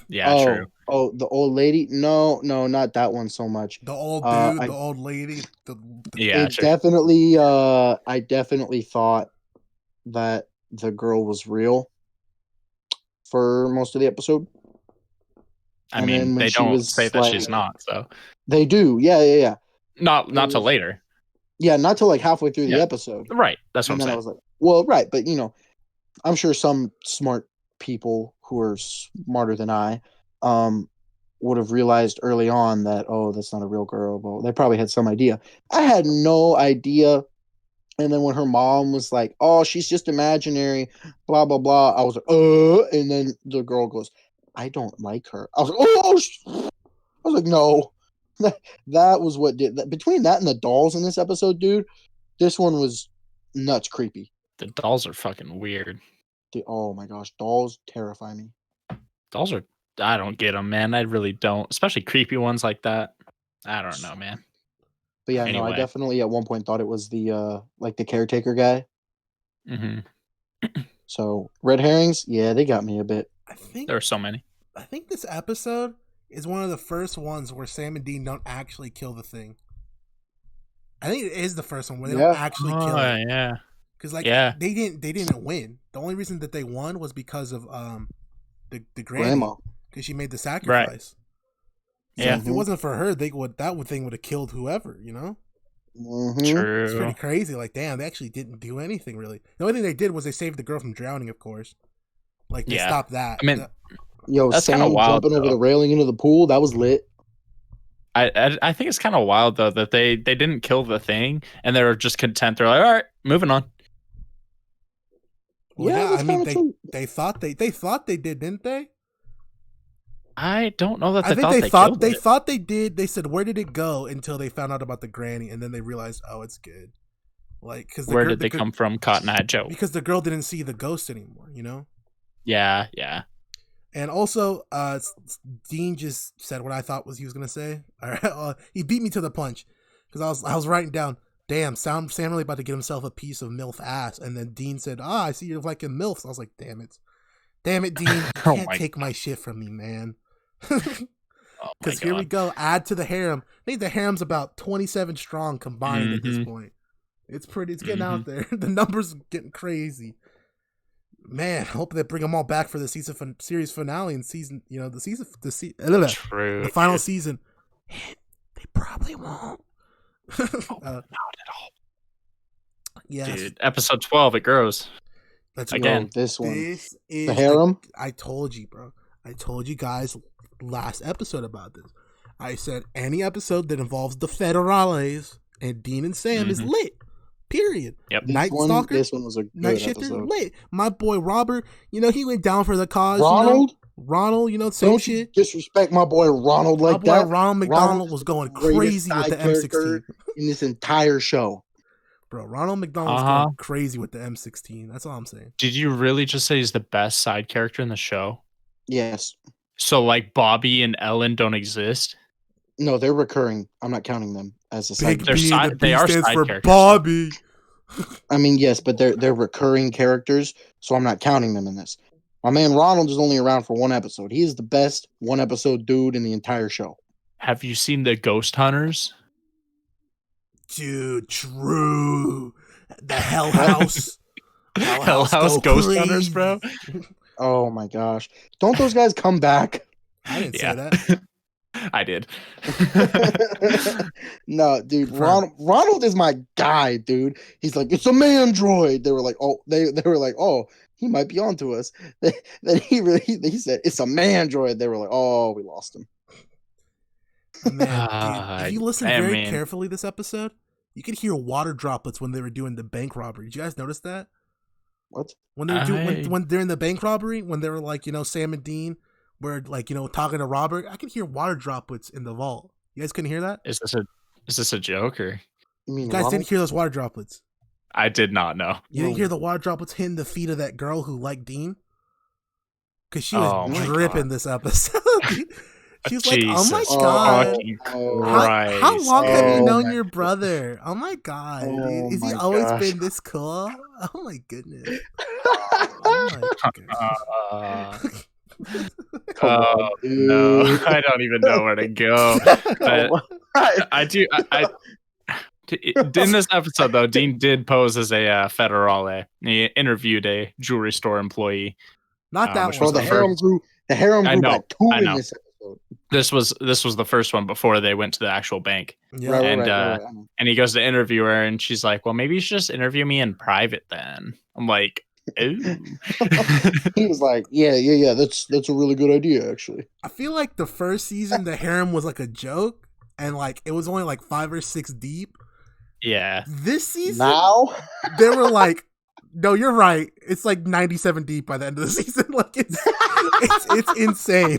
Yeah, true. Oh, the old lady? No, not that one so much. The old Uh, dude, I- the old lady. Yeah, It true. definitely I definitely thought that the girl was real for most of the episode. I and mean, then when they she don't was say that she's like- not, so They do. Yeah. not till was- later. Yeah, not till like halfway through the Yeah. episode. Right. That's what And I'm then I saying. was like, Well, right, but I'm sure some smart people who are smarter than I would have realized early on that, oh, that's not a real girl. Well, they probably had some idea. I had no idea. And then when her mom was like, oh, she's just imaginary, blah, blah, blah, I was like, and then the girl goes, I don't like her. I was like, I was like, no. That was what did that. Between that and the dolls in this episode, dude, this one was nuts creepy. The dolls are fucking weird. Oh my gosh, dolls terrify me. Dolls are. I don't get them, man. I really don't. Especially creepy ones like that. I don't know, man. But yeah, no, I Anyway. definitely at one point thought it was the like the caretaker guy. Mm-hmm. So red herrings, yeah, they got me a bit. There are so many. I think this episode is one of the first ones where Sam and Dean don't actually kill the thing. I think it is the first one where they don't actually kill it. Yeah. Because they didn't win. The only reason that they won was because of the grandma, because she made the sacrifice. Right. So yeah. if it wasn't for her, that thing would have killed whoever, Mm-hmm. True. It's pretty crazy. Like, damn, they actually didn't do anything really. The only thing they did was they saved the girl from drowning, of course. Like, they stopped that. I mean, that's Sam jumping over the railing into the pool, that was lit. I think it's kind of wild though that they didn't kill the thing and they were just content. They're like, all right, moving on. Well, I mean, they thought they did, didn't they? I don't know that I think they thought they did. They said, "Where did it go?" Until they found out about the granny, and then they realized, "Oh, it's good." Like, because where did they come from, Cotton Eye Joe? Because the girl didn't see the ghost anymore. Yeah. And also, Dean just said what I thought he was gonna say. All right, he beat me to the punch because I was writing down, "Damn, Sam really about to get himself a piece of MILF ass," and then Dean said, "I see you're liking MILFs." I was like, "Damn it, Dean, you can't take my shit from me, man." Because here we go. Add to the harem. I think the harem's about 27 strong combined at this point. It's getting out there. The numbers are getting crazy. Man, I hope they bring them all back for the series finale and season. The final season. They probably won't. Not at all. Yeah, dude. Episode 12. It grows. Let's again. Go. This one. This is the harem. I told you, bro. I told you guys last episode about this. I said any episode that involves the Federales and Dean and Sam is lit. Period. Yep. Night Stalker. This one was a good Night Shifter episode. lit. My boy Robert, he went down for the cause. Ronald, same don't shit. Disrespect my boy Ronald like that. My boy Ronald McDonald was going crazy with the M16 in this entire show. Bro, Ronald McDonald was going crazy with the M16. That's all I'm saying. Did you really just say he's the best side character in the show? Yes. So like Bobby and Ellen don't exist? No, they're recurring. I'm not counting them as a side. They are side characters. Bobby. I mean, yes, but they're recurring characters, so I'm not counting them in this. My man Ronald is only around for one episode. He is the best one episode dude in the entire show. Have you seen the Ghost Hunters? Dude, true. The Hell House. Hell House Ghost Hunters, bro. Oh my gosh. Don't those guys come back? I didn't say that. I did. No, dude. Ronald is my guy, dude. He's like, it's a mandroid. They were like, oh, they were like, oh, he might be onto us. Then he said, it's a mandroid. They were like, oh, we lost him. Man, dude, if you listen very carefully this episode, you could hear water droplets when they were doing the bank robbery. Did you guys notice that? What? When they were when they're in the bank robbery, when they were like, Sam and Dean were like, talking to Robert, I could hear water droplets in the vault. You guys couldn't hear that? Is this a joke or? You guys didn't hear those water droplets? I did not know. You didn't hear the water droplets hitting the feet of that girl who liked Dean? Because she was dripping this episode. She's like, oh my god. How long have you known your brother? Oh my god. Dude. Is he always been this cool? Oh my goodness. Oh no, I don't even know where to go. I do. In this episode, though, Dean did pose as a federale. He interviewed a jewelry store employee. Not that one. The harem grew by two in this episode. This was the first one before they went to the actual bank. Yeah. Right, And right. I know. and he goes to interview her, and she's like, "Well, maybe you should just interview me in private then." I'm like, "Ooh." He was like, yeah. That's a really good idea, actually. I feel like the first season, the harem was like a joke, and like it was only like 5 or 6 deep. Yeah. This season, Now, they were like, "No, you're right. It's like 97 deep by the end of the season. Like it's insane."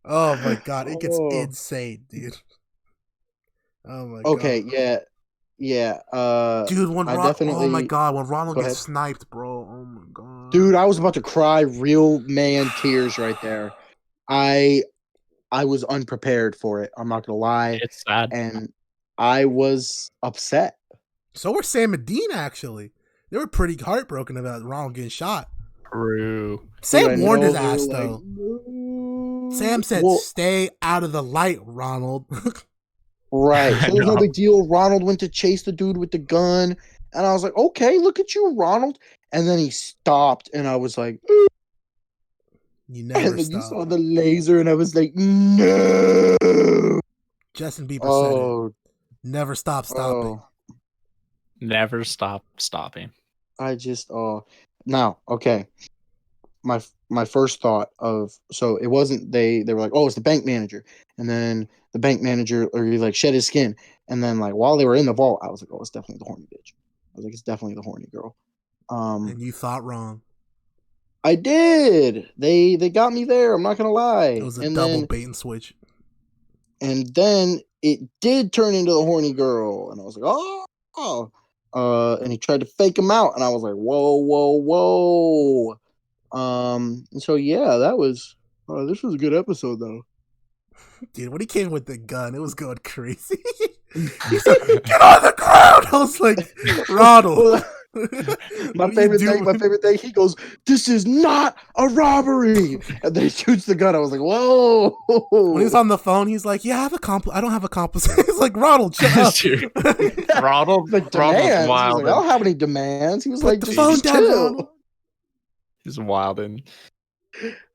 Oh my god, it gets insane, dude. Oh my okay, god. yeah. Dude, when I oh definitely. my god, when Ronald Go gets ahead. sniped, bro. Oh my god. Dude, I was about to cry, real man tears right there. I was unprepared for it. I'm not gonna lie, It's sad. and I was upset. So were Sam and Dean actually. They were pretty heartbroken about Ronald getting shot. True. Sam Dude, I warned his know, they were ass like, though. "No." Sam said, Well, "Stay out of the light, Ronald." right. I So there's no know. big deal. Ronald went to chase the dude with the gun, and I was like, okay, look at you, Ronald. And then he stopped, and I was like, You and never then you saw stop. the laser, and I was like, no. Justin Bieber said it. Oh, Never stop stopping. oh. Never stop stopping. I just now okay. My first thought of so it wasn't they were like, oh, it's the bank manager, and then the bank manager or he like shed his skin, and then like while they were in the vault, I was like, oh, it's definitely the horny bitch. I was like, it's definitely the horny girl. And you thought wrong. I did. They got me there. I'm not gonna lie. It was a and double then bait and switch. it did turn into the horny girl, and I was like, oh. And he tried to fake him out, and I was like, whoa. And so yeah, that was this was a good episode though. Dude, when he came with the gun, it was going crazy. He said, "Get on the ground!" I was like, "Ronald." My favorite thing, he goes, "This is not a robbery," and then he shoots the gun. I was like, "Whoa!" When he was on the phone, he's like, "Yeah, I don't have accomplice." It's like, "Ronald, shut up." Dude. Ronald, Like demands. Ronald's He was wild. like, I don't have any demands. He was Put like, the just phone down, chill. Ronald. He's wilding.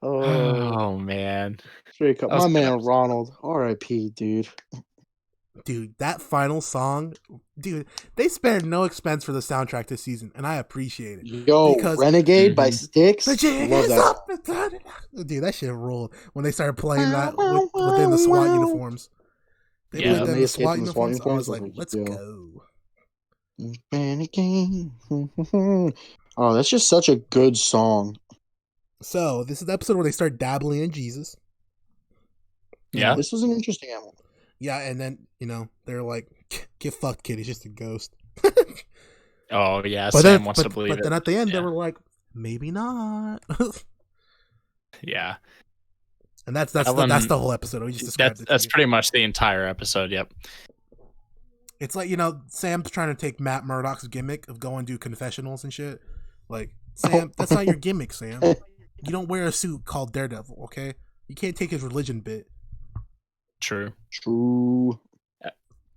Oh, Oh man. straight up. That was My a good man episode. Ronald. R.I.P. Dude. Dude, that final song, dude, they spared no expense for the soundtrack this season, and I appreciate it. Yo, Because- Renegade by Mhm. Styx. The jig Love is that. up. Dude, that shit ruled when they started playing that within the SWAT uniforms. They Yeah. played that in They the escaped SWAT in the SWAT uniforms. I was uniforms. like, let's Yo. go. Renegade. Oh, that's just such a good song. So, this is the episode where they start dabbling in Jesus. Yeah. This was an interesting one. Yeah, and then, they're like, get fucked, kid. He's just a ghost. Oh yeah. But Sam then, wants to believe but it. then at the end, they Yeah. were like, maybe not. Yeah. And that's That one- the whole episode. We just described it. That's pretty much the entire episode. Yep. It's like, Sam's trying to take Matt Murdock's gimmick of going do confessionals and shit. Like, Sam, that's not your gimmick, Sam. You don't wear a suit called Daredevil, okay? You can't take his religion bit. True. True.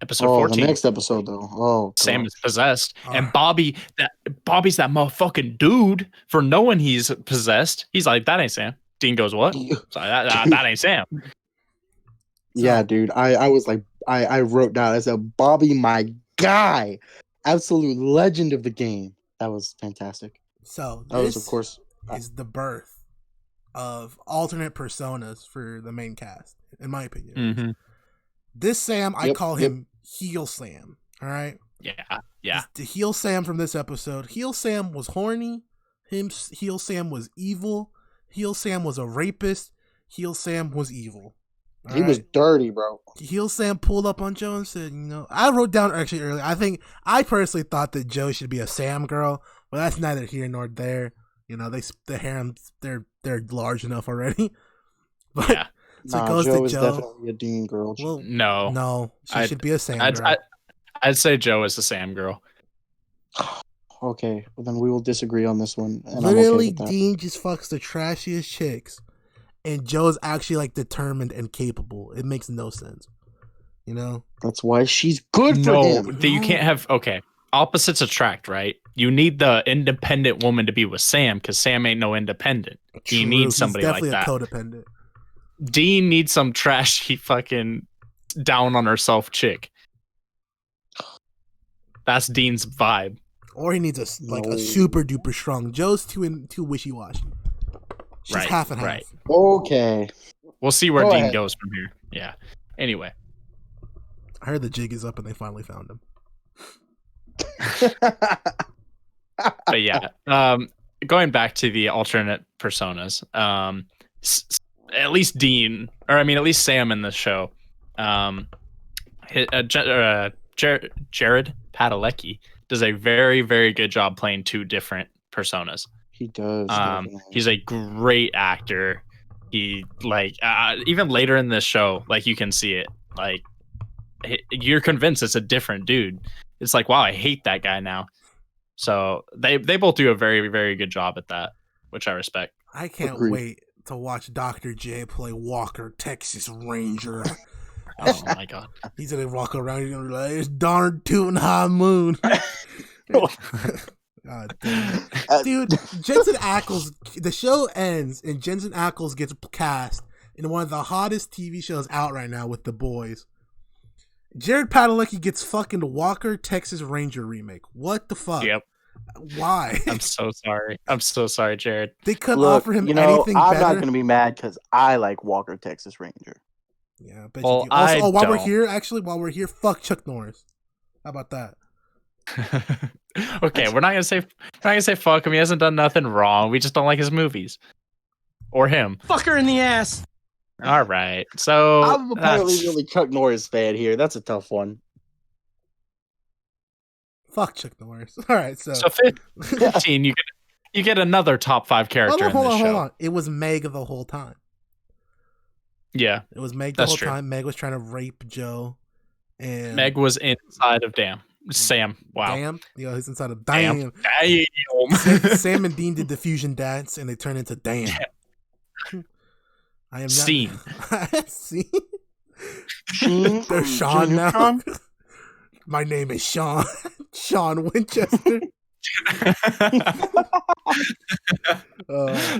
Episode Oh, 14. the next episode though. Oh, Sam God. is possessed, and Ah. Bobby's that motherfucking dude for knowing he's possessed. He's like, that ain't Sam. Dean goes, what? So that ain't Sam. Yeah, dude. I was like, I wrote down. I said, Bobby, my guy, absolute legend of the game. That was fantastic. So, That was, this of course, is the birth of alternate personas for the main cast, in my opinion. Mm-hmm. This Sam, I Yep, call yep. him Heel Sam. All right? Yeah. The Heel Sam from this episode. Heel Sam was horny. Heel Sam was evil. Heel Sam was a rapist. Heel Sam was evil. All he was right? dirty, bro. Heel Sam pulled up on Joe and said, I wrote down actually earlier, I personally thought that Joe should be a Sam girl, but that's neither here nor there. The harem, they're large enough already. But Yeah. so it Nah, goes Joe to is Joe. definitely a Dean girl. Well, No. no, she I'd- should be a Sam girl. I'd say Joe is the Sam girl. Okay, well then we will disagree on this one. And Literally, I'm okay with that. Dean just fucks the trashiest chicks, and Joe's actually like determined and capable. It makes no sense, That's why she's good for No, him. you can't have. Okay, opposites attract, right? You need the independent woman to be with Sam because Sam ain't no independent. You need somebody like He's that. definitely a codependent. Dean needs some trashy fucking down on herself chick. That's Dean's vibe. Or he needs a super duper strong. Joe's too wishy washy. She's Right, half and half. right. Okay. We'll see where Go Dean ahead. goes from here. Yeah. Anyway. I heard the jig is up and they finally found him. But yeah. Going back to the alternate personas. At least Dean, or I mean, at least Sam in the show. Jared Padelecki does a very, very good job playing two different personas. He does. Definitely. He's a great actor. He even later in this show, like you can see it. Like you're convinced it's a different dude. It's like, wow, I hate that guy now. So they both do a very, very good job at that, which I respect. I can't Agreed. wait to watch Dr. J play Walker, Texas Ranger. Oh my god. He's gonna walk around. He's gonna be like, "It's darn tootin' high moon." God damn it. Dude, Jensen Ackles. The show ends, and Jensen Ackles gets cast in one of the hottest TV shows out right now with The Boys. Jared Padelecki gets fucking Walker, Texas Ranger remake. What the fuck? Yep. Why? I'm so sorry. I'm so sorry, Jared. They couldn't Look, offer him you know, anything I'm better. not going to be mad because I like Walker, Texas Ranger. Yeah, I bet Well, you do. Also, I while we're don't. here, fuck Chuck Norris. How about that? Okay, we're not gonna say fuck him. He hasn't done nothing wrong. We just don't like his movies or him. Fucker in the ass. All right, so I'm apparently that's- really Chuck Norris fan here. That's a tough one. Fuck Chuck Norris. All right, so 15. You get another top 5 character hold in this show. on. It was Meg the whole time. Yeah, It was Meg the That's whole true. time. Meg was trying to rape Joe, and Meg was inside of Sam. Wow. Damn, he's inside of Damn. Damn. Sam and Dean did the fusion dance, and they turned into Damn. I am not Scene. Scene. Sheen They're from Sean Junior now. Con? My name is Sean. Sean Winchester.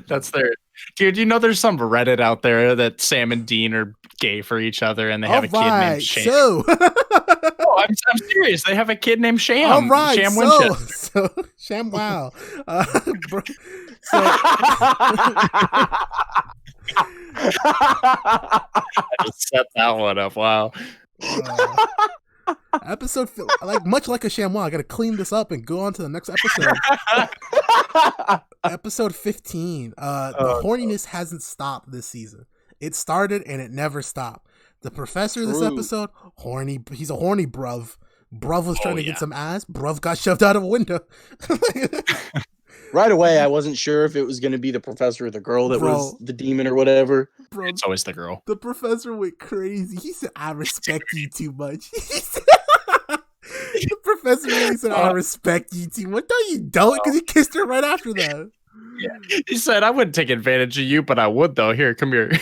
That's their dude. You know, there's some Reddit out there that Sam and Dean are gay for each other, and they have a kid named Sham. So, Oh, I'm serious. They have a kid named Sham. all right, Sham so, Winchester. so Sham Wow. So, I just set that one up. Wow. episode much like a ShamWow, I gotta clean this up and go on to the next episode. Episode 15. The horniness hasn't stopped this season. It started and it never stopped. The professor this True. episode, horny. He's a horny bruv. Bruv was trying to yeah. get some ass. Bruv got shoved out of a window. Right away, I wasn't sure if it was going to be the professor or the girl that was the demon or whatever. Bro, It's always the girl. the professor went crazy. He said, "I respect you too much." The professor really said, "I respect you too much." No, you don't, because he kissed her right after that. He said, "I wouldn't take advantage of you, but I would though. Here, come here." I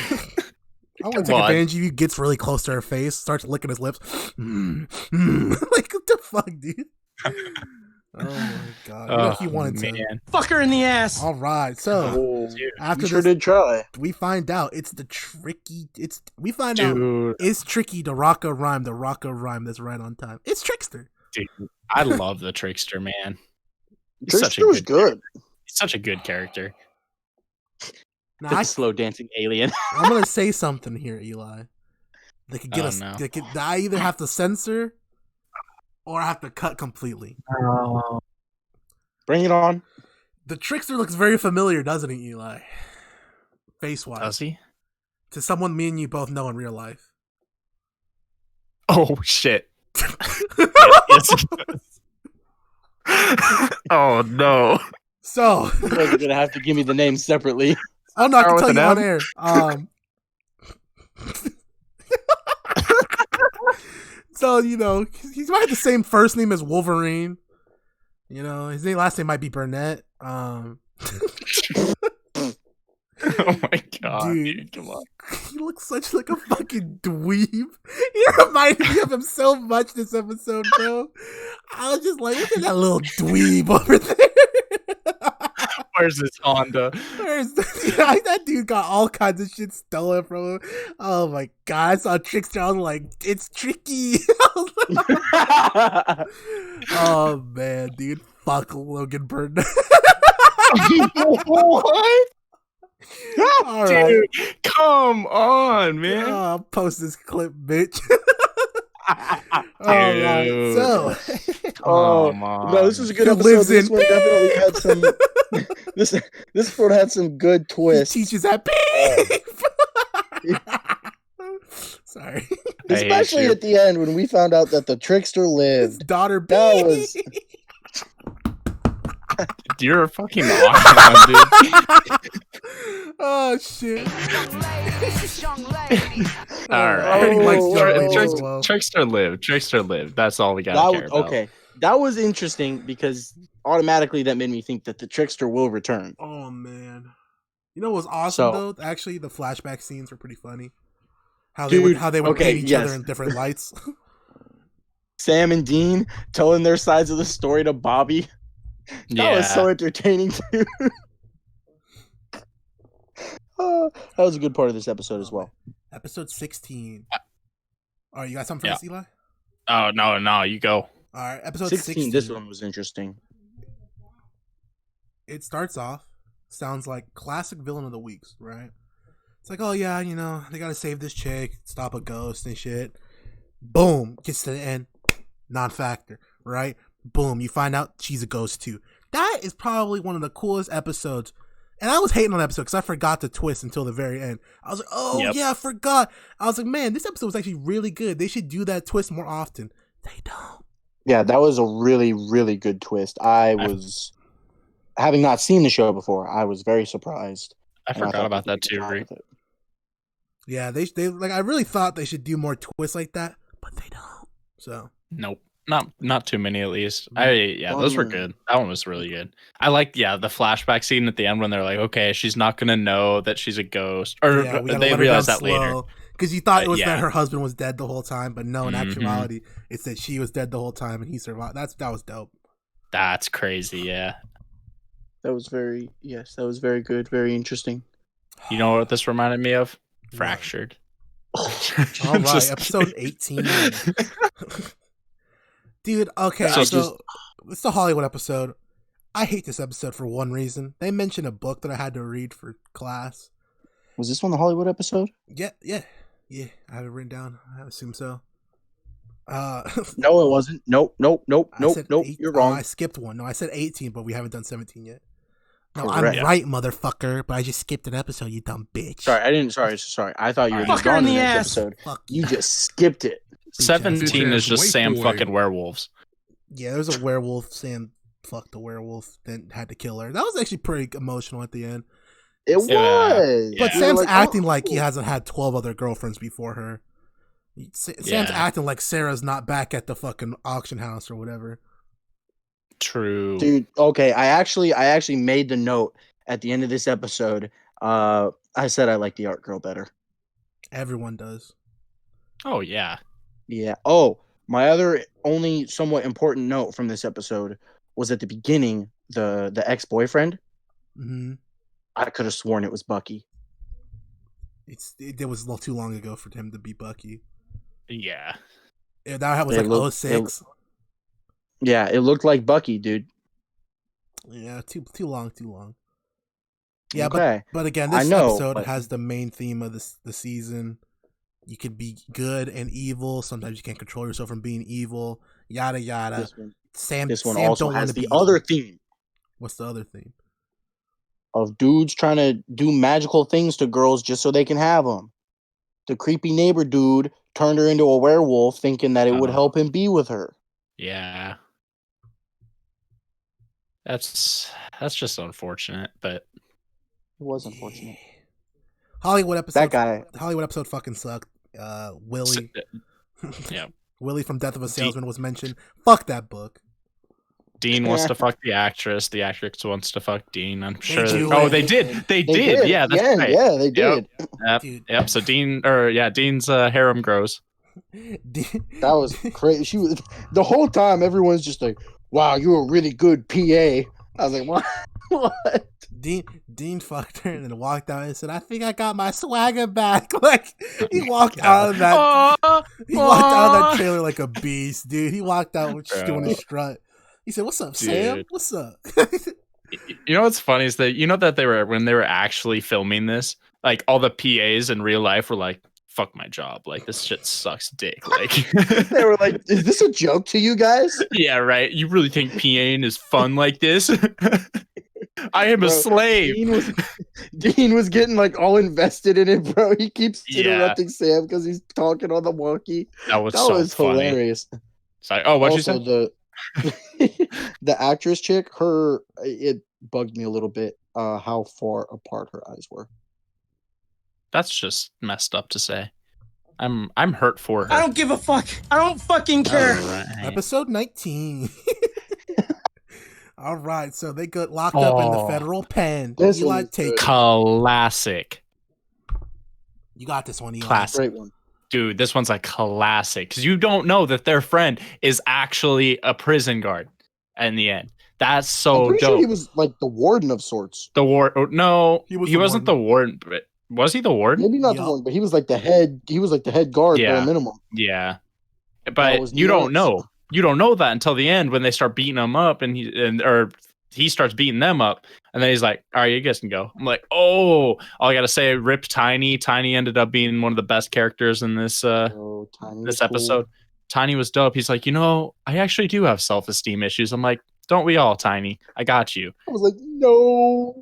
want to Come take on. advantage of you. Gets really close to her face, starts licking his lips. Like, what the fuck, dude? Oh my god! You know, he wanted to. man. Fucker in the ass. All right, so Oh, after you sure this, did try. we find out it's the tricky. We find out Dude, it's tricky to rock a rhyme. The rock a rhyme that's right on time. It's Trickster. dude, I love the Trickster, man. He's such a Trickster was good, good. he's such a good character. Now, The slow dancing alien. I'm gonna say something here, Eli. They could get Oh, us. no. I either have to censor or I have to cut completely. Bring it on. The Trickster looks very familiar, doesn't he, Eli? Face wise. Does he? To someone me and you both know in real life. Oh shit! Yes, he does. Oh no! So, You guys are going to have to give me the name separately. oh no, I can Start tell with you an on air. So, he might have the same first name as Wolverine. His last name might be Burnett. Oh my god, dude! Come on. He looks such like a fucking dweeb. He reminded me of him so much this episode, bro. I was just like, look at that little dweeb over there. Where's his Honda? That dude got all kinds of shit stolen from him. Oh my god! I saw Trickster. I was like, it's tricky. Oh man, dude, fuck Logan Burton. What? All right, Dude, come on, man. I'll post this clip, bitch. All right, Dude. so Oh Come on. no, this was a good Who episode. lives This in one definitely had some. This one had some good he twists. teaches that beep. Sorry, I hate Especially you. at the end when we found out that the trickster his lived. daughter beep. That was- You're a fucking awesome, dude. Oh shit! All right. I heard he likes Oh, young oh, ladies as oh. well. Trickster lived. Trickster lived. That's all we got to care about. Okay. That was interesting because automatically that made me think that the trickster will return. Oh man, you know what was awesome So- though? Actually, the flashback scenes were pretty funny. How Dude, they would okay, paint each yes. other in different lights. Sam and Dean telling their sides of the story to Bobby. That was so entertaining too. That was a good part of this episode as well. Episode 16. All right, you got something for Yeah. us, Eli? Oh, no, you go. All right, episode 16. This one was interesting. It starts off, sounds like classic villain of the weeks, right? It's like, oh yeah, you know, they gotta save this chick, stop a ghost and shit. Boom, gets to the end, non-factor, right? Boom, you find out she's a ghost too. That is probably one of the coolest episodes. And I was hating on the episode because I forgot the twist until the very end. I was like, oh Yep. yeah, I forgot. I was like, man, this episode was actually really good. They should do that twist more often. They don't. Yeah, that was a really, really good twist. I was, having not seen the show before, I was very surprised. I and I forgot thought about they that did a too, good job Rick. with it. Yeah, they like. I really thought they should do more twists like that, but they don't. So Nope. Not too many at least. Those were good. That one was really good. I like the flashback scene at the end when they're like, okay, she's not gonna know that she's a ghost, or yeah, we gotta they let her realize down that later. slow. Because you thought it was Yeah. that her husband was dead the whole time, but no, in Mhm. actuality, it's that she was dead the whole time and he survived. That was dope. That's crazy. Yeah. That was very good, very interesting. You know what this reminded me of? What? Fractured. All right, Just episode kidding. 18. Dude, okay, So so it's the Hollywood episode. I hate this episode for one reason. They mentioned a book that I had to read for class. Was this one the Hollywood episode? Yeah. I have it written down. I assume so. No, it wasn't. Nope. I said You're Oh, wrong. I skipped one. No, I said 18, but we haven't done 17 yet. No, Correct. I'm right, motherfucker. But I just skipped an episode, you dumb bitch. Sorry, I didn't. Sorry. I thought you were Fuck just her gone in to the the next ass. episode. Fuck You just skipped it. 17 is just White Sam boy. fucking werewolves. Yeah, there's a werewolf. Sam fucked the werewolf, then had to kill her. That was actually pretty emotional at the end. It Yeah. was. But Yeah. Sam's Like, acting oh, like he cool. hasn't had 12 other girlfriends before her. Sam's Yeah. acting like Sarah's not back at the fucking auction house or whatever. True. Dude, okay. I actually made the note at the end of this episode. I said I like the art girl better. Everyone does. Oh yeah. Yeah. Oh, my other only somewhat important note from this episode was at the beginning, the ex-boyfriend. Hmm. I could have sworn it was Bucky. It was a little too long ago for him to be Bucky. Yeah. Yeah, that was It like looked- 06. Yeah, it looked like Bucky, dude. Yeah, too long. Yeah, Okay. but again, I this know, episode but- has the main theme of the season. You can be good and evil. Sometimes you can't control yourself from being evil. Yada yada. This one Sam also don't has wanna the be evil. other theme What's the other theme? of dudes trying to do magical things to girls just so they can have them. The creepy neighbor dude turned her into a werewolf thinking that it would Oh. help him be with her. Yeah. That's just unfortunate, but It was unfortunate. Hollywood episode. That guy. Hollywood episode fucking sucked. Willie. yeah. Willie from Death of a Salesman was mentioned. Fuck that book. Dean wants to fuck the actress. The actress wants to fuck Dean. I'm sure. do Oh, it. they did. They did. Yeah, that's right. Yeah, they did. Yep. Dude. Yep. So Dean's harem grows. That was crazy. She was the whole time. Everyone's just like, "Wow, you're a really good PA." I was like, "What? What?" Dean fucked her and then walked out and said, "I think I got my swagger back." Like he walked out of that. He walked out of that trailer like a beast, dude. He walked out just doing a strut. He said, "What's up, Sam? Dude. What's up?" You know what's funny is that that they were when they were actually filming this, like all the PAs in real life were like, "Fuck my job, like this shit sucks dick." Like They were like, "Is this a joke to you guys?" yeah, right. You really think PAing is fun like this? I am a slave. Dean was getting like all invested in it, bro. He keeps Yeah. interrupting Sam because he's talking on the walkie. That was funny. Hilarious. It's like, oh, what'd you say? The actress chick, it bugged me a little bit how far apart her eyes were. That's just messed up to say. I'm hurt for her. I don't give a fuck. I don't fucking care. Right. Episode 19. All right, so they got locked up in the federal pen. This Eli, one's take good. Classic. You got this one, Eli. Classic. Great one. Dude, this one's a classic because you don't know that their friend is actually a prison guard in the end. That's I'm so pretty dope. sure he was like the warden of sorts. The warden? No, He was he the wasn't the warden. But was he the warden? Maybe not the Yup. warden, but he was like the head. He was like the head guard Yeah. bare minimum. Yeah, That but was you don't nuts. know. You don't know that until the end when they start beating him up, and he starts beating them up, and then he's like, "All right, you guys can go." I'm like, "Oh, all I gotta say, rip Tiny." Tiny ended up being one of the best characters in this Oh, Tiny was this cool. episode. Tiny was dope. He's like, I actually do have self-esteem issues. I'm like, don't we all, Tiny? I got you. I was like, no.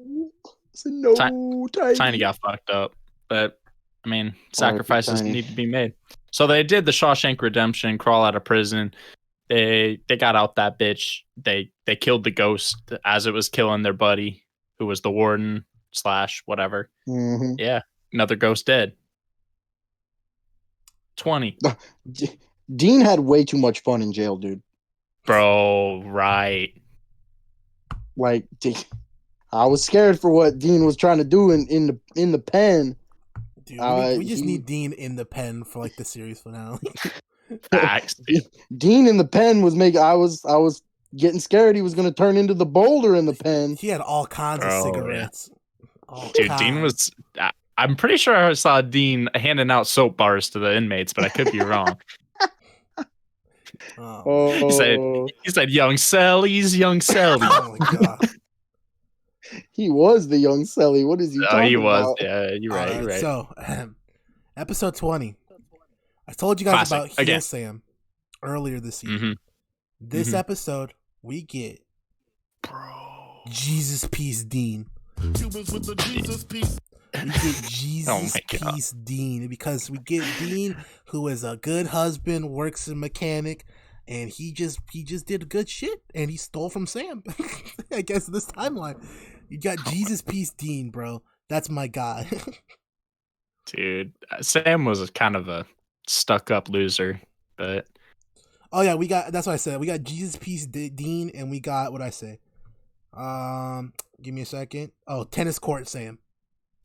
I said, no, Tiny. Tiny got fucked up, but I mean, sacrifices Tiny. need to be made. So they did the Shawshank Redemption, crawl out of prison. They got out that bitch. They killed the ghost as it was killing their buddy, who was the warden / whatever. Mhm. Yeah, another ghost dead. 20, Dean had way too much fun in jail, dude. bro. Right. Like, I was scared for what Dean was trying to do in the pen. Dude, we just he- need Dean in the pen for like the series finale. Facts. Dean in the pen was making. I was getting scared he was going to turn into the boulder in the pen. He had all kinds Oh, of yeah. cigarettes. All Dude, kinds. Dean was. I'm pretty sure I saw Dean handing out soap bars to the inmates, but I could be wrong. Oh, He said, "Young Sally's, young Sally." Oh my god. he was the young Sally. What is he Oh, talking he was. about? Yeah, you're right. Alright, You're right. So, episode 20. I told you guys Classic. about Heel Again. Sam earlier this season. Mhm. This Mhm. episode, we get Bro. Jesus Peace Dean. Cubans with the Jesus piece. We get Jesus Oh my God. Peace Dean because we get Dean, who is a good husband, works as a mechanic, and he just did good shit, and he stole from Sam. I guess this timeline, you got Jesus Peace Dean, bro. That's my guy. Dude, Sam was kind of a stuck-up loser, but Oh yeah, that's what I said. We got Jesus Peace Dean, and we got what I say. Give me a second. Oh, tennis court Sam.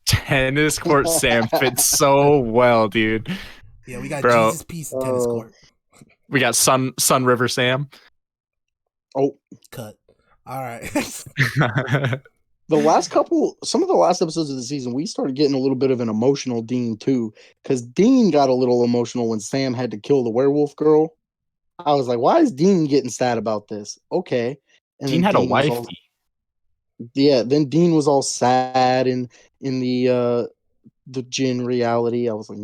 tennis court Sam fits so well, dude. Yeah, we got Bro. Jesus Peace tennis court. We got Sun River Sam. Oh, Cut. All right. some of the last episodes of the season, we started getting a little bit of an emotional Dean too, because Dean got a little emotional when Sam had to kill the werewolf girl. I was like, why is Dean getting sad about this? Okay. And Dean then had a was wife. all- yeah, then Dean was all sad in the Jin reality. I was like,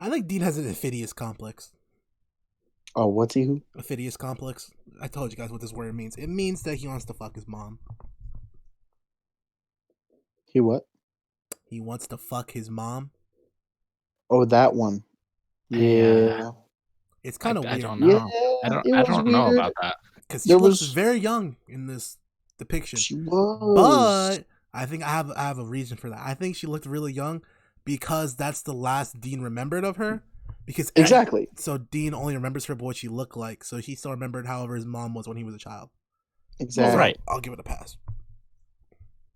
I think Dean has an Ophidius complex. oh, what's he who? Ophidius complex. I told you guys what this word means. It means that he wants to fuck his mom. He what? He wants to fuck his mom. Oh, that one. Yeah. It's kind of I weird. don't know. Yeah, I don't know about that. Because she There looks was- very young in this depiction. She was. But I think I have a reason for that. I think she looked really young because that's the last Dean remembered of her. Because Exactly. so Dean only remembers her for what she looked like. So he still remembered however his mom was when he was a child. Exactly. Right. I'll give it a pass.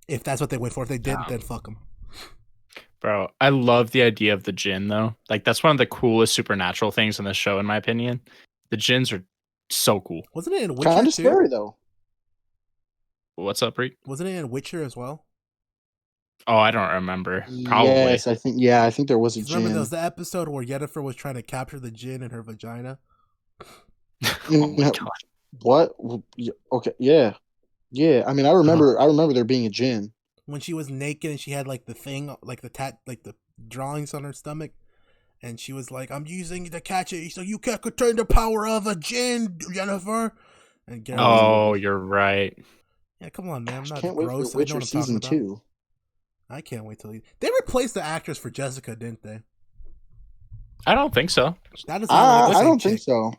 If that's what they went for. If they didn't, Yeah. then fuck them. Bro, I love the idea of the Jinn though. Like that's one of the coolest supernatural things in the show, in my opinion. The Jinns are so cool. Wasn't it in Witcher Kind of too? scary though. What's up, Reek? Wasn't it in Witcher as well? Oh, I don't remember. Probably. Yes, I think there was a 'Cause remember, there gin. was the episode where Yennefer was trying to capture the djinn in her vagina. Oh my god. What? Okay, yeah. I mean, I remember there being a gin. When she was naked and she had like the thing, like the drawings on her stomach, and she was like, "I'm using it to catch it, so you can't contain the power of a djinn, Jennifer." And Geralt was Oh, you're right. yeah, come on, man, I'm Gosh, not can't wait for gross. I know Witcher what I'm talking season about. 2. I can't wait till they replaced the actress for Jessica, didn't they? I don't think so. That doesn't look like the I same don't chick. think so.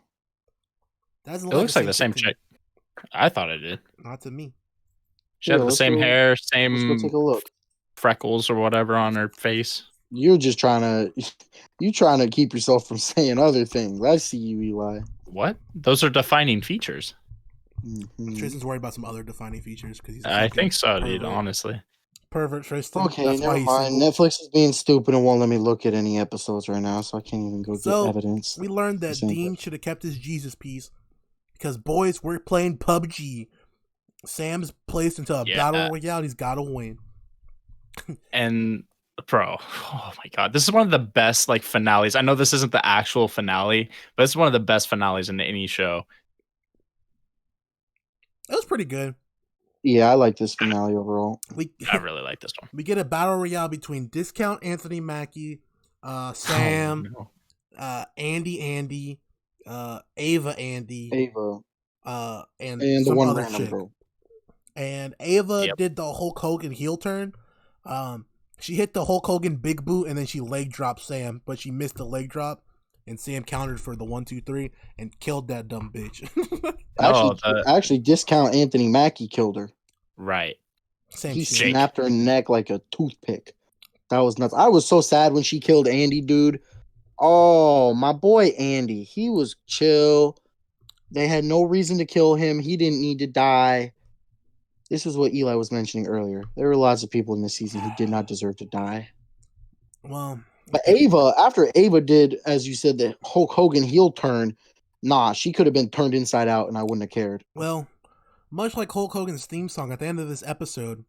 That doesn't It look looks like the same to me. chick. I thought it did. Not to me. She Yeah, had the let's same go- hair, Let's go same take a look. freckles or whatever on her face. You're just trying to keep yourself from saying other things. I see you, Eli. What? Those are defining features. Mhm. Tristan's worried about some other defining features because he's. A I fucking think so, dude. pervert. Honestly. Pervert Tristan. Okay, That's why never he's mind. single. Netflix is being stupid and won't let me look at any episodes right now, so I can't even go So, get evidence. We learned that Same Dean thing. should have kept his Jesus piece because boys, we're playing PUBG. Sam's placed into a Yeah. battle royale. He's got to win. And bro, oh my god, this is one of the best like finales. I know this isn't the actual finale, but it's one of the best finales in any show. It was pretty good. Yeah, I like this finale overall. We I really like this one. we get a battle royale between Discount Anthony Mackie, Sam, Oh, no. Andy, Ava Andy, Ava and and the some one other random chick. girl. And Ava Yep. did the Hulk Hogan heel turn. She hit the Hulk Hogan big boot and then she leg dropped Sam, but she missed the leg drop, and Sam countered for the 1, 2, 3 and killed that dumb bitch. Actually, Discount Anthony Mackie killed her. Right. Same He shit. snapped her neck like a toothpick. That was nuts. I was so sad when she killed Andy, dude. Oh, my boy Andy. He was chill. They had no reason to kill him. He didn't need to die. This is what Eli was mentioning earlier. There were lots of people in this season who did not deserve to die. Well, But after Ava did, as you said, the Hulk Hogan heel turn, nah, she could have been turned inside out and I wouldn't have cared. well, much like Hulk Hogan's theme song at the end of this episode,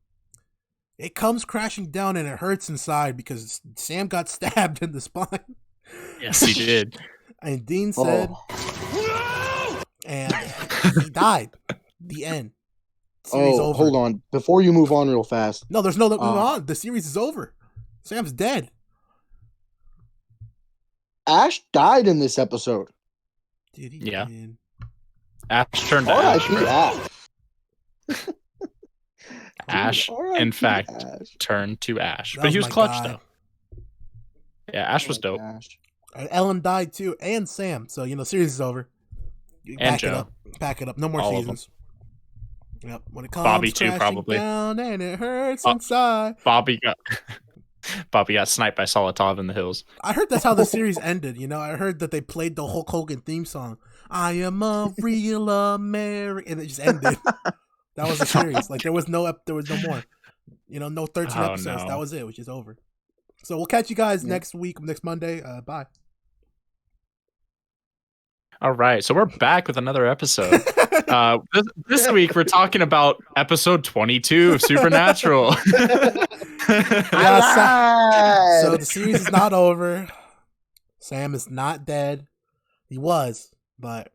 it comes crashing down and it hurts inside because Sam got stabbed in the spine. Yes, he did. And Dean said, and he died. The end. Series over. Hold on. Before you move on real fast. No, there's no moving on. The series is over. Sam's dead. Ash died in this episode. Did he? Yeah. Did. Ash turned to Ash. R.I.P. bro. Ash. Ash, R.I.P. in fact, Ash. turned to Ash. That But he was was my clutch, guy. though. Yeah, Ash was dope. Ash. Ellen died too, and Sam. So series is over. And Back it Joe. up. Pack it up. No more All of them. seasons. Yep. When it comes Bobby too, crashing probably. down and it hurts Oh. inside. Bobby got sniped by Solotov in the hills. I heard that's how the series ended. I heard that they played the Hulk Hogan theme song. I am a real American, and it just ended. That was the series. Like there was no more. No 13 Oh, episodes. no. That was it. It was just over. So we'll catch you guys next Monday. Bye. All right, so we're back with another episode. This week we're talking about episode 22 of Supernatural. So the series is not over. Sam is not dead. He was, but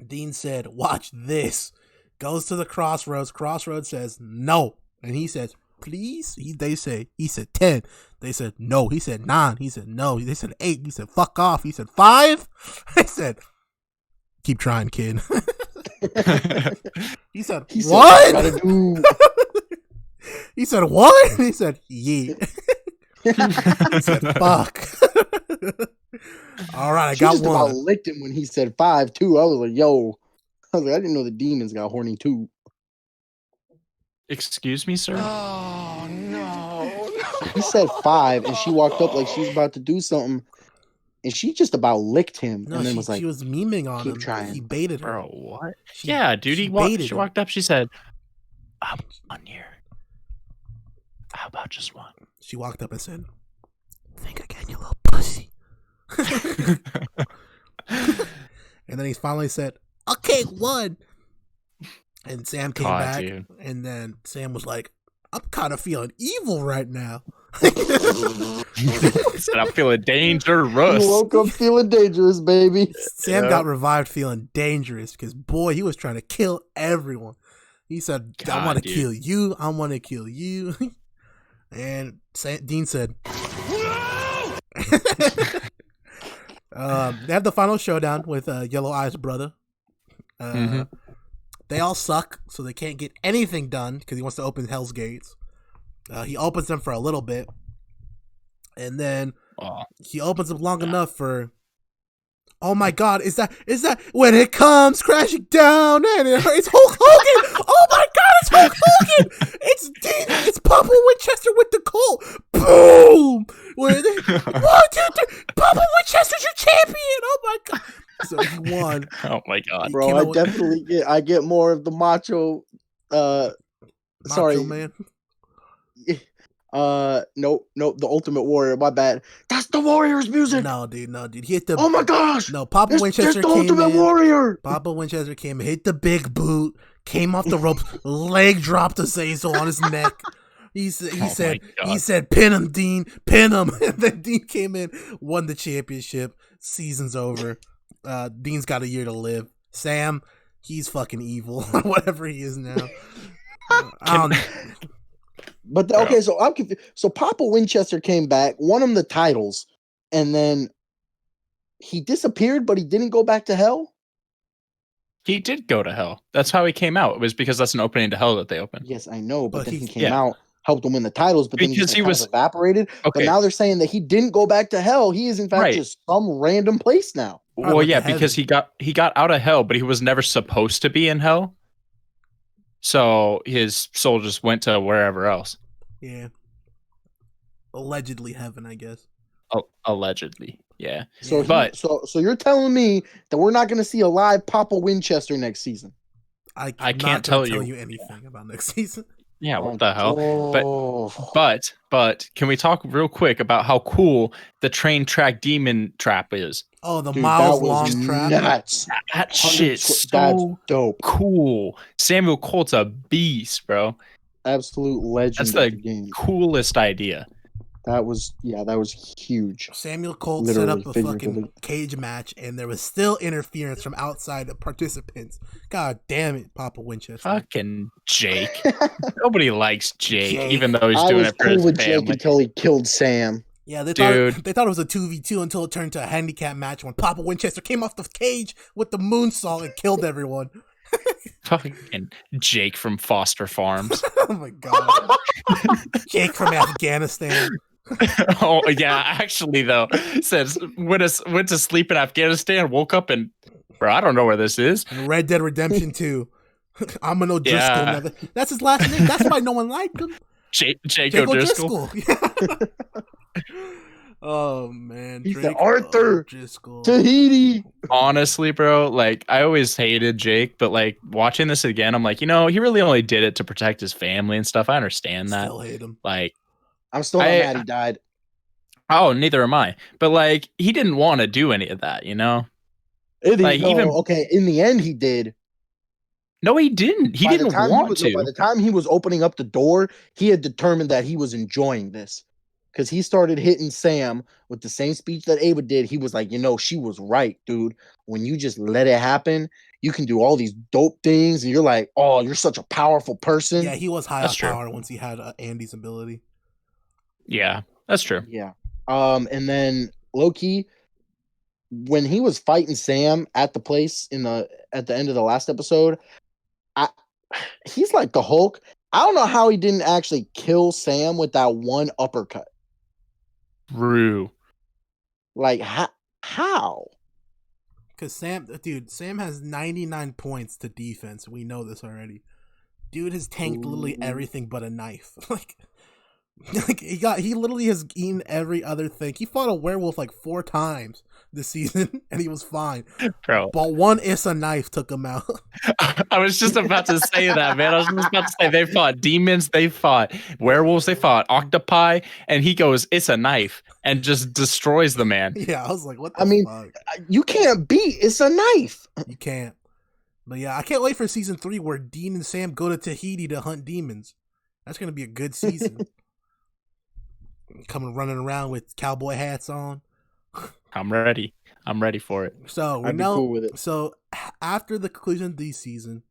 Dean said, "Watch this." Goes to the crossroads. Crossroads says no, and he says, "Please." He said 10. They said no. He said 9. He said no. They said 8. He said fuck off. He said 5. I said, "Keep trying, kid." He said, He said, "What?" "Gotta do." He said, "What?" He said, "Yeah." He said, "Fuck." All right, I She got just about one. licked him when he said 5 too. I was like, yo. I was like, I didn't know the demons got horny too. Excuse me, sir? Oh, no. He said 5 and she walked up like she was about to do something. And she just about licked him No, and then she was like, was memeing on keep him. trying. He baited her. Bro, what? She- Yeah, dude. she She baited him. walked up. She said, "I'm on here. How about just one?" She walked up and said, "Think again, you little pussy." And then he finally said, "Okay, 1." And Sam came God, back, dude. and then Sam was like, "I'm kind of feeling evil right now." Said, I'm feeling You dangerous. woke up feeling dangerous, baby. Sam got revived feeling dangerous because, boy, he was trying to kill everyone. He said, "I God, want to dude. kill you. I want to kill you." And Dean said, they have the final showdown with Yellow Eye's brother. They all suck, so they can't get anything done because he wants to open Hell's Gates. He opens them for a little bit, and then he opens them long enough for. Oh my God! Is that when it comes crashing down and it's Hulk Hogan? Oh my God! It's Hulk Hogan! It's Dean! It's Papa Winchester with the Colt! Boom! 1, 2, 3. Papa Winchester's your champion! Oh my God! So he won. Oh my God, Bro, I definitely get more of the macho. Sorry, Man. Nope, the Ultimate Warrior. My bad. That's the Warrior's music. No, dude. He hit the. Oh my gosh! No, Papa Winchester the came Ultimate in. Warrior. Papa Winchester came in, hit the big boot, came off the ropes, leg dropped Azazel on his neck. He said, "Pin him, Dean, pin him." And then Dean came in, won the championship. Season's over. Dean's got a year to live. Sam, he's fucking evil, whatever he is now. But okay, so I'm confused. So Papa Winchester came back, won him the titles, and then he disappeared, but he didn't go back to hell. He did go to hell. That's how he came out. It was because that's an opening to hell that they opened. Yes, I know, but then he came yeah. out, helped him win the titles, but Because then he was evaporated. Okay. But now they're saying that he didn't go back to hell. He is in fact just some random place now. Well, yeah, because he got out of hell, but he was never supposed to be in hell. So his soul just went to wherever else. Yeah. Allegedly heaven, I guess. Allegedly, yeah. So you're telling me that we're not going to see a live Papa Winchester next season? I can't tell you anything about next season. Yeah, what the hell? But can we talk real quick about how cool the train track demon trap is? Oh, the miles long trap. Nuts. That shit's that's dope. Cool. Samuel Colt's a beast, bro. Absolute legend. That's the coolest idea. That was huge. Samuel Colt set up a fucking cage match, and there was still interference from outside the participants. God damn it, Papa Winchester. Fucking Jake. Nobody likes Jake, even though he's doing it for his with family. Jake until he killed Sam. Yeah, they thought it was a 2v2 until it turned to a handicap match when Papa Winchester came off the cage with the moonsault and killed everyone. Fucking Jake from Foster Farms. Oh my God. Jake from Afghanistan. Oh yeah, actually though, says went to sleep in Afghanistan, woke up and bro, I don't know where this is. And Red Dead Redemption 2. I'm an O'Driscoll. Yeah. That's his last name. That's why no one liked him. Jake O'Driscoll. Oh man, he's the Arthur Tahiti. Honestly, bro, like I always hated Jake, but like watching this again, I'm like, he really only did it to protect his family and stuff. I understand that. Still hate him. Like, I'm still not mad he died. Oh, neither am I. But like, he didn't want to do any of that, In the end, he did. No, he didn't. He didn't want to. By the time he was opening up the door, he had determined that he was enjoying this. Because he started hitting Sam with the same speech that Ava did. He was like, she was right, dude. When you just let it happen, you can do all these dope things. And you're like, oh, you're such a powerful person. Yeah, he was high on power once he had Andy's ability. Yeah, that's true. Yeah. And then Loki, when he was fighting Sam at the place at the end of the last episode, he's like the Hulk. I don't know how he didn't actually kill Sam with that one uppercut. True. Like how? Because Sam has 99 points to defense. We know this already. Dude has tanked literally everything but a knife. Like he literally has eaten every other thing. He fought a werewolf like 4 times this season, and he was fine. Bro. But one Issa knife took him out. I was just about to say that, man. I was just about to say they fought demons, they fought werewolves, they fought octopi, and he goes, "It's a knife," and just destroys the man. Yeah, I was like, what the fuck? You can't beat It's a knife. You can't. But yeah, I can't wait for season 3 where Dean and Sam go to Tahiti to hunt demons. That's gonna be a good season. Coming running around with cowboy hats on. I'm ready. I'm ready for it. So we I'd be know. cool with it. So after the conclusion of the season,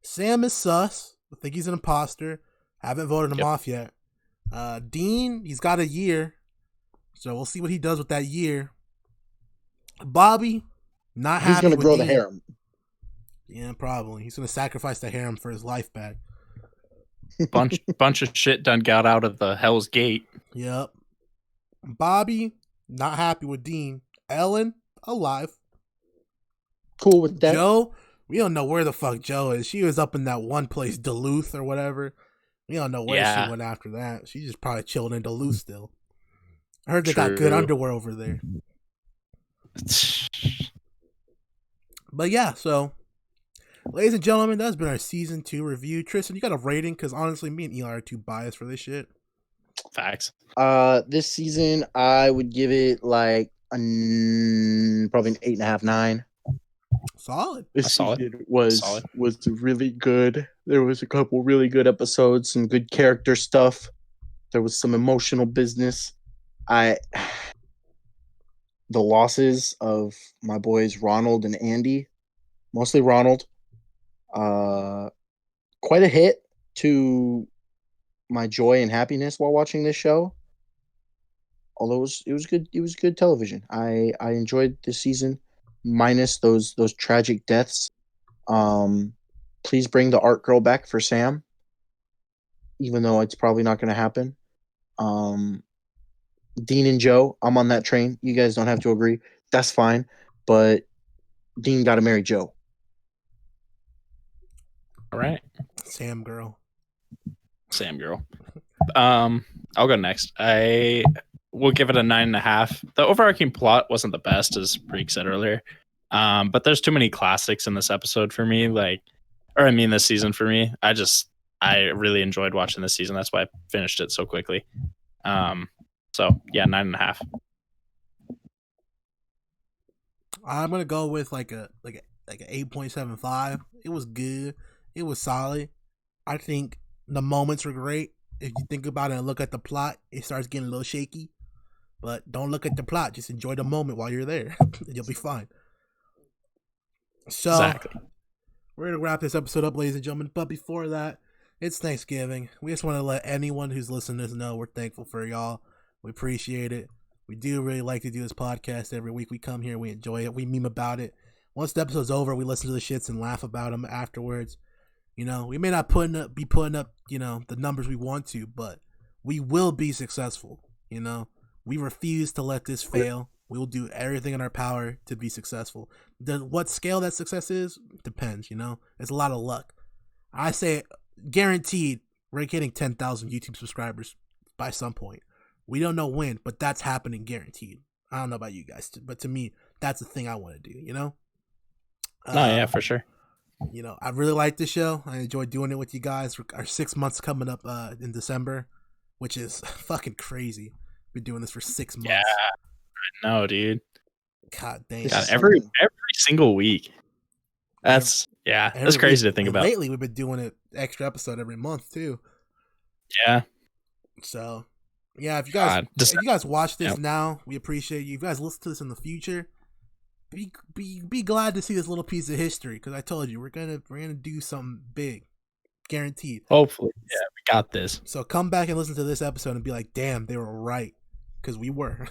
Sam is sus. I think he's an imposter. Haven't voted him off yet. Dean, he's got a year, so we'll see what he does with that year. Bobby, not happy. He's gonna with grow Dean. the harem. Yeah, probably. He's gonna sacrifice the harem for his life back. Bunch of shit done got out of the Hell's Gate. Yep. Bobby, not happy with Dean. Ellen, alive. Cool with that. Joe, we don't know where the fuck Joe is. She was up in that one place, Duluth or whatever. We don't know where she went after that. She just probably chilled in Duluth still. I heard they got good underwear over there. But yeah, so ladies and gentlemen, that's been our season 2 review. Tristan, you got a rating? Because honestly, me and Eli are too biased for this shit. Facts. This season I would give it like probably an 8.5, 9. Solid. This Solid. season was Solid. really good. There was a couple really good episodes, some good character stuff. There was some emotional business. The losses of my boys Ronald and Andy, mostly Ronald, quite a hit to my joy and happiness while watching this show. Although it was good television. I enjoyed this season, minus those tragic deaths. Please bring the art girl back for Sam, even though it's probably not going to happen. Dean and Joe, I'm on that train. You guys don't have to agree. That's fine. But Dean got to marry Joe. All right. Sam girl. I'll go next. I will give it a 9.5. The overarching plot wasn't the best, as Preek said earlier. But there's too many classics in this episode for me. This season for me. I really enjoyed watching this season. That's why I finished it so quickly. So yeah, 9.5. I'm gonna go with like a 8.75. It was good. It was solid. I think the moments were great. If you think about it and look at the plot, it starts getting a little shaky. But don't look at the plot. Just enjoy the moment while you're there. You'll be fine. So Exactly. we're gonna wrap this episode up, ladies and gentlemen. But before that, it's Thanksgiving. We just want to let anyone who's listening to us know we're thankful for y'all. We appreciate it. We do really like to do this podcast every week. We come here, we enjoy it, we meme about it. Once the episode's over, we listen to the shits and laugh about them afterwards. You know, we may not be putting up, you know, the numbers we want to, but we will be successful. You know, we refuse to let this fail. We will do everything in our power to be successful. What scale that success is depends. You know, it's a lot of luck. I say guaranteed we're getting 10,000 YouTube subscribers by some point. We don't know when, but that's happening guaranteed. I don't know about you guys, but to me, that's the thing I want to do, you know? Yeah, for sure. You know, I really like this show. I enjoy doing it with you guys. Our 6 months coming up in December, which is fucking crazy. Been doing this for 6 months. Yeah, I know, dude. God dang. God, every single week. That's crazy to think about. Lately, we've been doing an extra episode every month too. Yeah. So, yeah, if you guys watch this now, we appreciate you. If you guys listen to this in the future, be glad to see this little piece of history, because I told you we're gonna do something big, guaranteed. Hopefully, yeah, we got this. So come back and listen to this episode and be like, damn, they were right, because we were.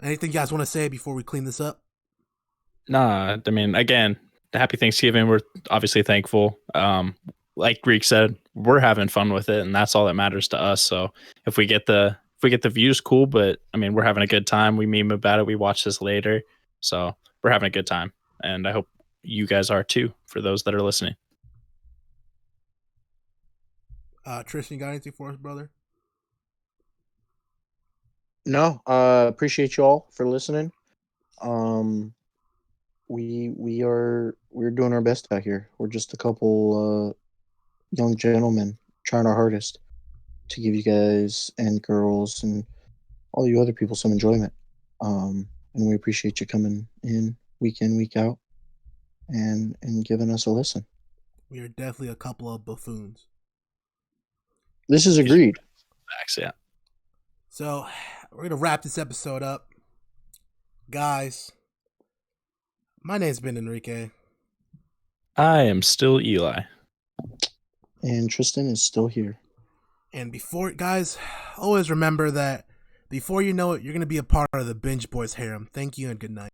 Anything you guys want to say before we clean this up? Nah, I mean, again, happy Thanksgiving. We're obviously thankful. Like Greek said, we're having fun with it, and that's all that matters to us. So if we get the views, cool. But I mean, we're having a good time. We meme about it. We watch this later, so we're having a good time, and I hope you guys are too. For those that are listening. Tristan, you got anything for us, brother? No, appreciate you all for listening. We're doing our best out here. We're just a couple young gentlemen trying our hardest to give you guys and girls and all you other people some enjoyment. And we appreciate you coming in, week out. and giving us a listen. We are definitely a couple of buffoons. This is agreed. Facts, yeah. So we're gonna wrap this episode up, guys. My name's been Enrique. I am still Eli. And Tristan is still here. And before, guys, always remember that before you know it, you're gonna be a part of the Binge Boys harem. Thank you and good night.